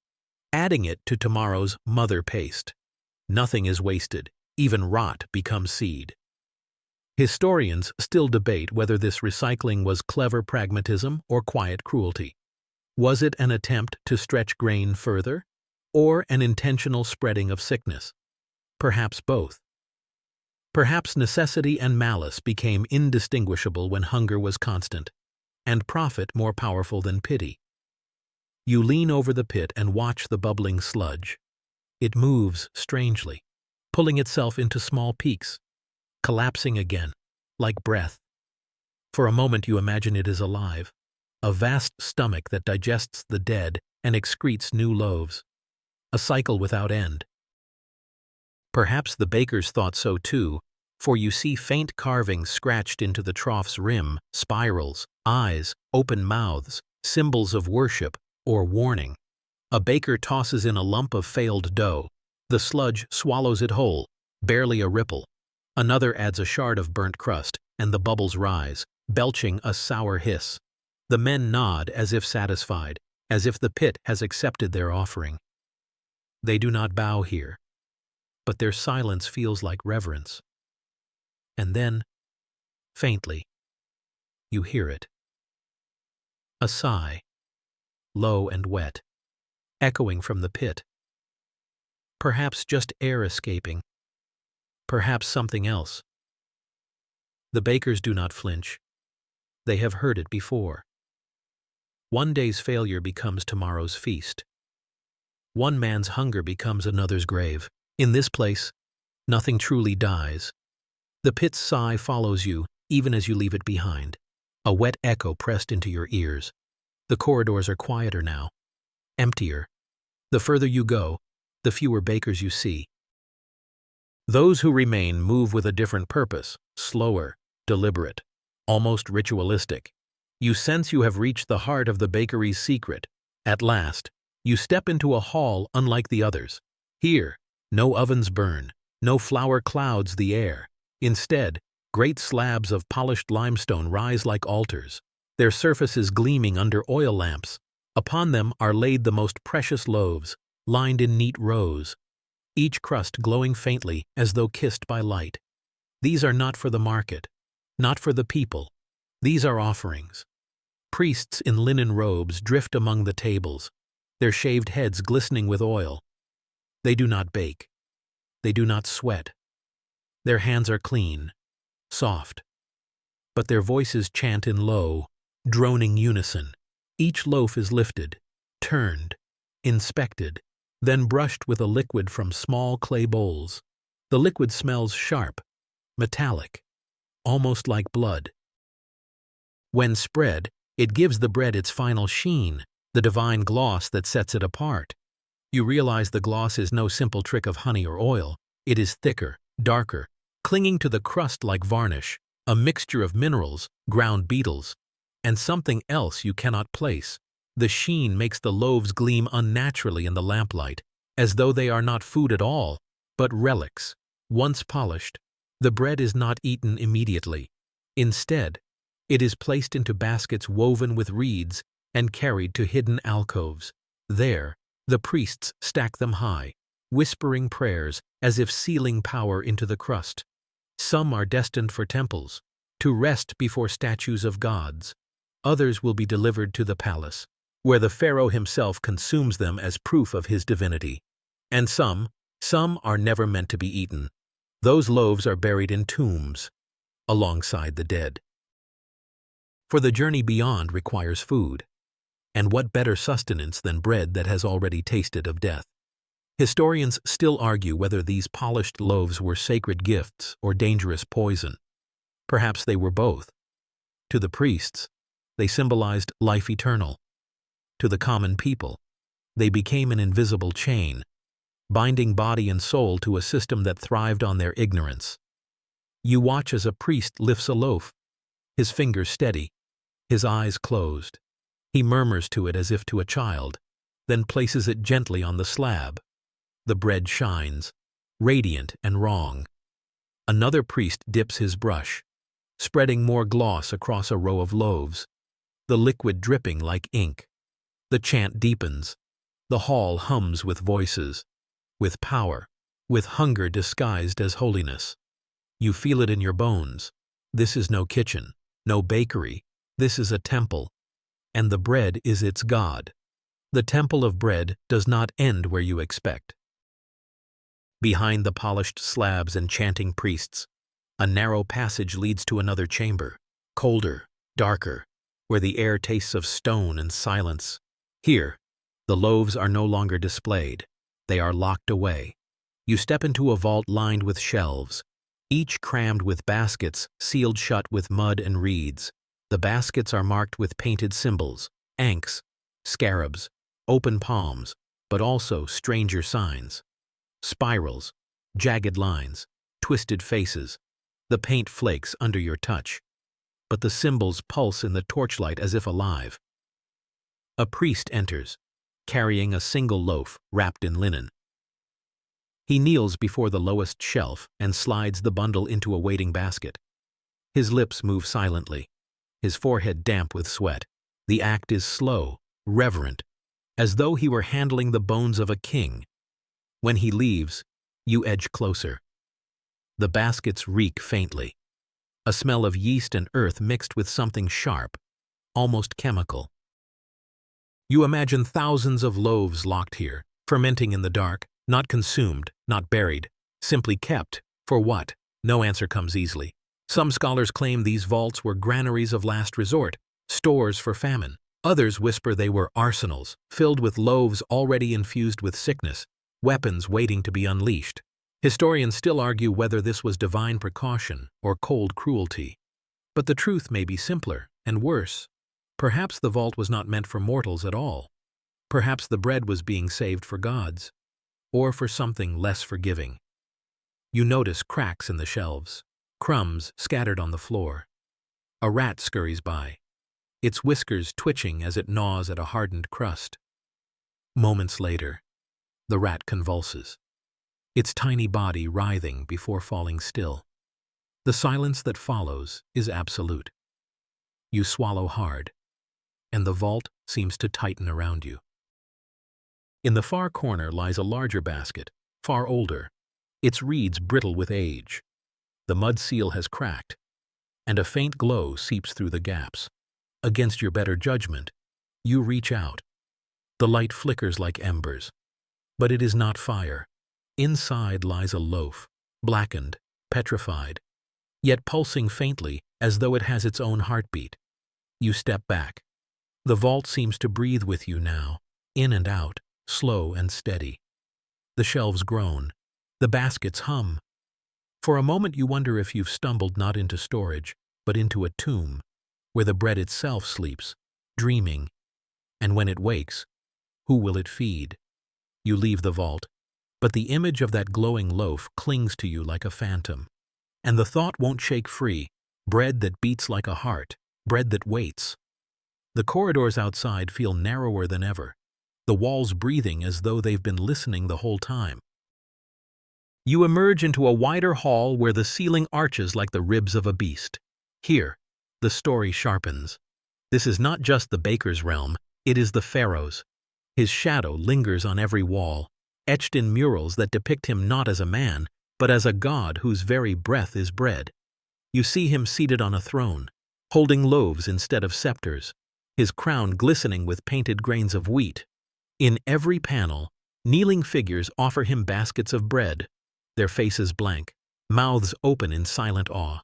adding it to tomorrow's mother paste. Nothing is wasted, even rot becomes seed. Historians still debate whether this recycling was clever pragmatism or quiet cruelty. Was it an attempt to stretch grain further, or an intentional spreading of sickness? Perhaps both. Perhaps necessity and malice became indistinguishable when hunger was constant, and profit more powerful than pity. You lean over the pit and watch the bubbling sludge. It moves strangely, pulling itself into small peaks, collapsing again, like breath. For a moment you imagine it is alive, a vast stomach that digests the dead and excretes new loaves. A cycle without end. Perhaps the bakers thought so too, for you see faint carvings scratched into the trough's rim, spirals, eyes, open mouths, symbols of worship or warning. A baker tosses in a lump of failed dough. The sludge swallows it whole, barely a ripple. Another adds a shard of burnt crust, and the bubbles rise, belching a sour hiss. The men nod as if satisfied, as if the pit has accepted their offering. They do not bow here, but their silence feels like reverence. And then, faintly, you hear it. A sigh, low and wet, echoing from the pit. Perhaps just air escaping. Perhaps something else. The bakers do not flinch. They have heard it before. One day's failure becomes tomorrow's feast. One man's hunger becomes another's grave. In this place, nothing truly dies. The pit's sigh follows you, even as you leave it behind. A wet echo pressed into your ears. The corridors are quieter now, emptier. The further you go, the fewer bakers you see. Those who remain move with a different purpose, slower, deliberate, almost ritualistic. You sense you have reached the heart of the bakery's secret. At last, you step into a hall unlike the others. Here, no ovens burn, no flour clouds the air. Instead, great slabs of polished limestone rise like altars, their surfaces gleaming under oil lamps. Upon them are laid the most precious loaves, lined in neat rows, each crust glowing faintly as though kissed by light. These are not for the market, not for the people. These are offerings. Priests in linen robes drift among the tables, their shaved heads glistening with oil. They do not bake. They do not sweat. Their hands are clean, soft. But their voices chant in low, droning unison. Each loaf is lifted, turned, inspected, then brushed with a liquid from small clay bowls. The liquid smells sharp, metallic, almost like blood. When spread, it gives the bread its final sheen, the divine gloss that sets it apart. You realize the gloss is no simple trick of honey or oil. It is thicker, darker, clinging to the crust like varnish, a mixture of minerals, ground beetles, and something else you cannot place. The sheen makes the loaves gleam unnaturally in the lamplight, as though they are not food at all, but relics. Once polished, the bread is not eaten immediately. Instead, it is placed into baskets woven with reeds and carried to hidden alcoves. There, the priests stack them high, whispering prayers as if sealing power into the crust. Some are destined for temples, to rest before statues of gods. Others will be delivered to the palace, where the pharaoh himself consumes them as proof of his divinity. And some are never meant to be eaten. Those loaves are buried in tombs, alongside the dead. For the journey beyond requires food. And what better sustenance than bread that has already tasted of death? Historians still argue whether these polished loaves were sacred gifts or dangerous poison. Perhaps they were both. To the priests, they symbolized life eternal. To the common people, they became an invisible chain, binding body and soul to a system that thrived on their ignorance. You watch as a priest lifts a loaf, his fingers steady, his eyes closed. He murmurs to it as if to a child, then places it gently on the slab. The bread shines, radiant and wrong. Another priest dips his brush, spreading more gloss across a row of loaves, the liquid dripping like ink. The chant deepens. The hall hums with voices, with power, with hunger disguised as holiness. You feel it in your bones. This is no kitchen, no bakery. This is a temple, and the bread is its god. The temple of bread does not end where you expect. Behind the polished slabs and chanting priests, a narrow passage leads to another chamber, colder, darker, where the air tastes of stone and silence. Here, the loaves are no longer displayed. They are locked away. You step into a vault lined with shelves, each crammed with baskets sealed shut with mud and reeds. The baskets are marked with painted symbols, ankhs, scarabs, open palms, but also stranger signs. Spirals, jagged lines, twisted faces. The paint flakes under your touch, but the symbols pulse in the torchlight as if alive. A priest enters, carrying a single loaf wrapped in linen. He kneels before the lowest shelf and slides the bundle into a waiting basket. His lips move silently, his forehead damp with sweat. The act is slow, reverent, as though he were handling the bones of a king. When he leaves, you edge closer. The baskets reek faintly, a smell of yeast and earth mixed with something sharp, almost chemical. You imagine thousands of loaves locked here, fermenting in the dark, not consumed, not buried, simply kept. For what? No answer comes easily. Some scholars claim these vaults were granaries of last resort, stores for famine. Others whisper they were arsenals, filled with loaves already infused with sickness, weapons waiting to be unleashed. Historians still argue whether this was divine precaution or cold cruelty. But the truth may be simpler and worse. Perhaps the vault was not meant for mortals at all. Perhaps the bread was being saved for gods, or for something less forgiving. You notice cracks in the shelves, crumbs scattered on the floor. A rat scurries by, its whiskers twitching as it gnaws at a hardened crust. Moments later, the rat convulses, its tiny body writhing before falling still. The silence that follows is absolute. You swallow hard, and the vault seems to tighten around you. In the far corner lies a larger basket, far older, its reeds brittle with age. The mud seal has cracked, and a faint glow seeps through the gaps. Against your better judgment, you reach out. The light flickers like embers, but it is not fire. Inside lies a loaf, blackened, petrified. yet pulsing faintly as though it has its own heartbeat. You step back. The vault seems to breathe with you now, in and out, slow and steady. The shelves groan. The baskets hum. For a moment you wonder if you've stumbled not into storage, but into a tomb, where the bread itself sleeps, dreaming. And when it wakes, who will it feed? You leave the vault, but the image of that glowing loaf clings to you like a phantom. And the thought won't shake free, bread that beats like a heart, bread that waits. The corridors outside feel narrower than ever, the walls breathing as though they've been listening the whole time. You emerge into a wider hall where the ceiling arches like the ribs of a beast. Here, the story sharpens. This is not just the baker's realm, it is the pharaoh's. His shadow lingers on every wall, etched in murals that depict him not as a man, but as a god whose very breath is bread. You see him seated on a throne, holding loaves instead of scepters, his crown glistening with painted grains of wheat. In every panel, kneeling figures offer him baskets of bread, their faces blank, mouths open in silent awe.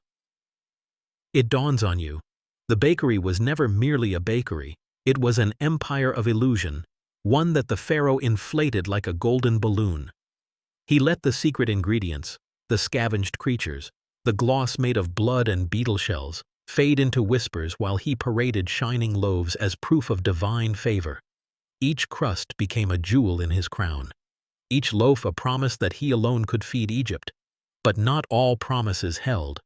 It dawns on you. The bakery was never merely a bakery, it was an empire of illusion, one that the pharaoh inflated like a golden balloon. He let the secret ingredients, the scavenged creatures, the gloss made of blood and beetle shells, fade into whispers while he paraded shining loaves as proof of divine favor. Each crust became a jewel in his crown. Each loaf a promise that he alone could feed Egypt. But not all promises held.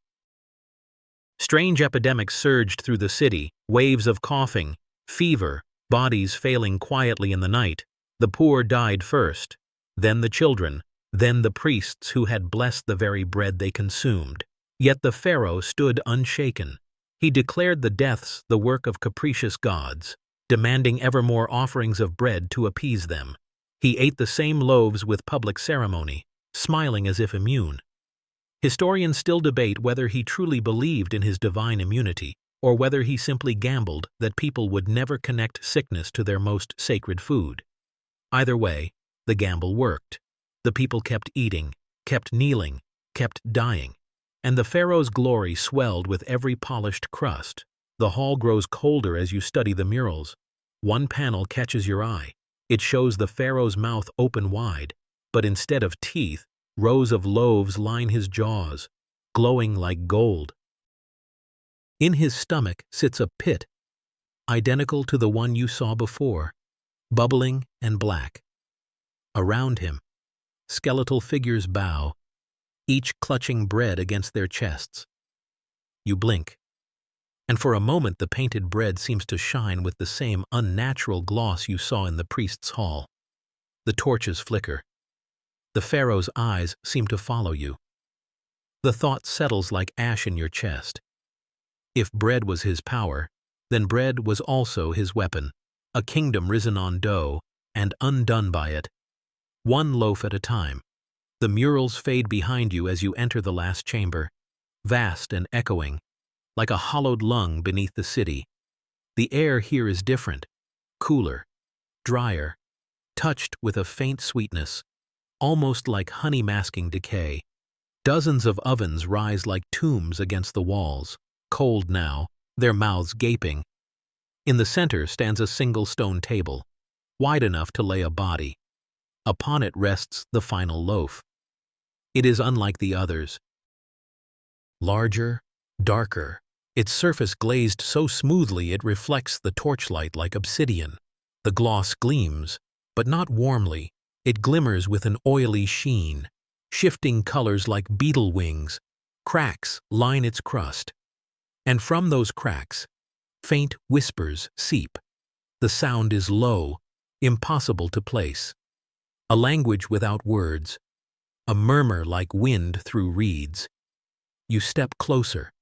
Strange epidemics surged through the city, waves of coughing, fever, bodies failing quietly in the night. The poor died first, then the children, then the priests who had blessed the very bread they consumed. Yet the pharaoh stood unshaken. He declared the deaths the work of capricious gods, demanding ever more offerings of bread to appease them. He ate the same loaves with public ceremony, smiling as if immune. Historians still debate whether he truly believed in his divine immunity, or whether he simply gambled that people would never connect sickness to their most sacred food. Either way, the gamble worked. The people kept eating, kept kneeling, kept dying, and the pharaoh's glory swelled with every polished crust. The hall grows colder as you study the murals. One panel catches your eye. It shows the pharaoh's mouth open wide, but instead of teeth, rows of loaves line his jaws, glowing like gold. In his stomach sits a pit, identical to the one you saw before, bubbling and black. Around him, skeletal figures bow, each clutching bread against their chests. You blink, and for a moment the painted bread seems to shine with the same unnatural gloss you saw in the priest's hall. The torches flicker. The pharaoh's eyes seem to follow you. The thought settles like ash in your chest. If bread was his power, then bread was also his weapon, a kingdom risen on dough and undone by it. One loaf at a time. The murals fade behind you as you enter the last chamber, vast and echoing, like a hollowed lung beneath the city. The air here is different, cooler, drier, touched with a faint sweetness, almost like honey masking decay. Dozens of ovens rise like tombs against the walls, cold now, their mouths gaping. In the center stands a single stone table, wide enough to lay a body. Upon it rests the final loaf. It is unlike the others. Larger, darker, its surface glazed so smoothly it reflects the torchlight like obsidian. The gloss gleams, but not warmly. It glimmers with an oily sheen, shifting colors like beetle wings. Cracks line its crust, and from those cracks, faint whispers seep. The sound is low, impossible to place. A language without words, a murmur like wind through reeds. You step closer.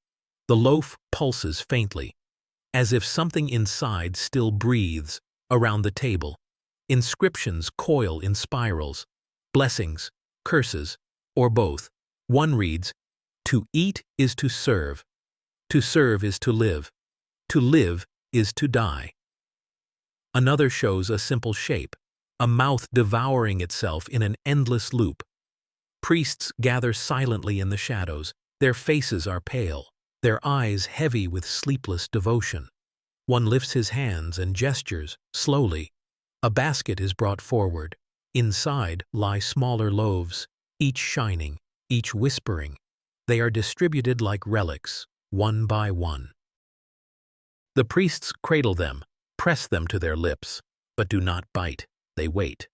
The loaf pulses faintly, as if something inside still breathes. Around the table, inscriptions coil in spirals, blessings, curses, or both. One reads, "To eat is to serve is to live is to die." Another shows a simple shape, a mouth devouring itself in an endless loop. Priests gather silently in the shadows, Their faces are pale, their eyes heavy with sleepless devotion. One lifts his hands and gestures, slowly. A basket is brought forward. Inside lie smaller loaves, each shining, each whispering. They are distributed like relics, one by one. The priests cradle them, press them to their lips, but do not bite. They wait.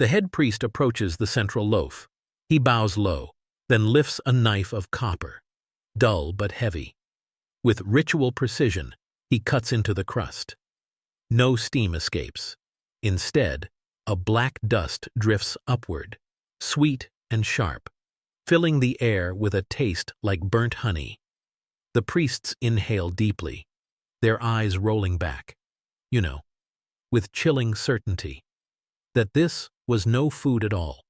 The head priest approaches the central loaf. He bows low, then lifts a knife of copper, dull but heavy. With ritual precision, he cuts into the crust. No steam escapes. Instead, a black dust drifts upward, sweet and sharp, filling the air with a taste like burnt honey. The priests inhale deeply, their eyes rolling back, with chilling certainty, that this was no food at all.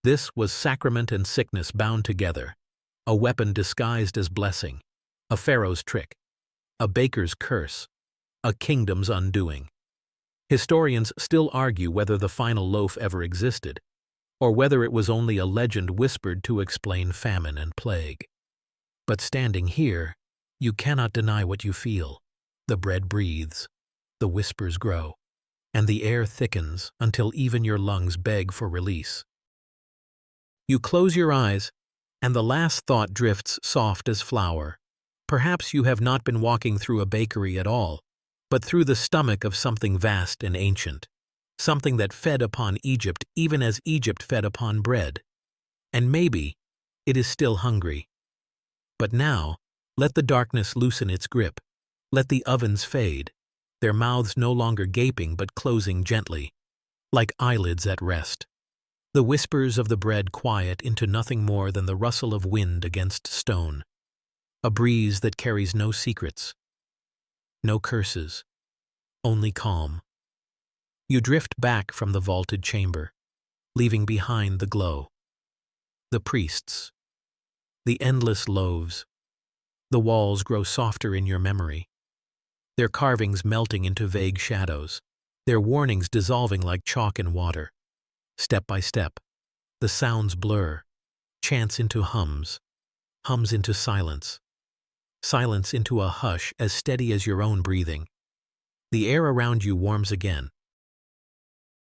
This was sacrament and sickness bound together, a weapon disguised as blessing, a pharaoh's trick, a baker's curse, a kingdom's undoing. Historians still argue whether the final loaf ever existed, or whether it was only a legend whispered to explain famine and plague. But standing here, you cannot deny what you feel. The bread breathes, the whispers grow, and the air thickens until even your lungs beg for release. You close your eyes, and the last thought drifts soft as flour. Perhaps you have not been walking through a bakery at all, but through the stomach of something vast and ancient, something that fed upon Egypt even as Egypt fed upon bread. And maybe it is still hungry. But now, let the darkness loosen its grip. Let the ovens fade, their mouths no longer gaping but closing gently, like eyelids at rest. The whispers of the bread quiet into nothing more than the rustle of wind against stone, a breeze that carries no secrets, no curses, only calm. You drift back from the vaulted chamber, leaving behind the glow, the priests, the endless loaves. The walls grow softer in your memory, their carvings melting into vague shadows, their warnings dissolving like chalk in water. Step by step, the sounds blur, chants into hums, hums into silence, silence into a hush as steady as your own breathing. The air around you warms again.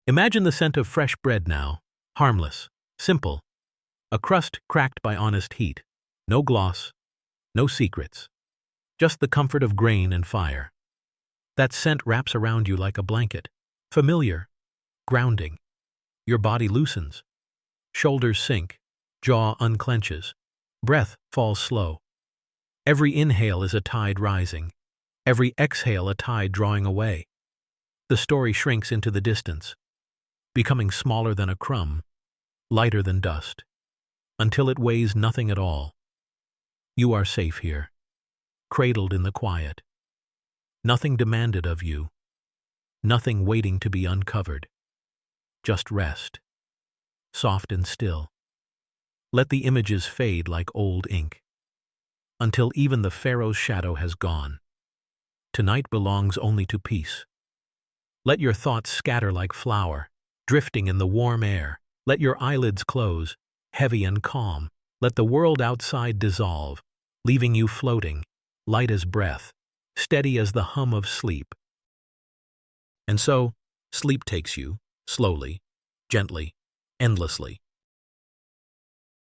Imagine the scent of fresh bread now, harmless, simple, a crust cracked by honest heat, no gloss, no secrets, just the comfort of grain and fire. That scent wraps around you like a blanket, familiar, grounding. Your body loosens, shoulders sink, jaw unclenches, breath falls slow. Every inhale is a tide rising, every exhale a tide drawing away. The story shrinks into the distance, becoming smaller than a crumb, lighter than dust, until it weighs nothing at all. You are safe here, cradled in the quiet. Nothing demanded of you, nothing waiting to be uncovered. Just rest, soft and still. Let the images fade like old ink, until even the pharaoh's shadow has gone. Tonight belongs only to peace. Let your thoughts scatter like flour, drifting in the warm air. Let your eyelids close, heavy and calm. Let the world outside dissolve, leaving you floating, light as breath, steady as the hum of sleep. And so, sleep takes you, slowly, gently, endlessly,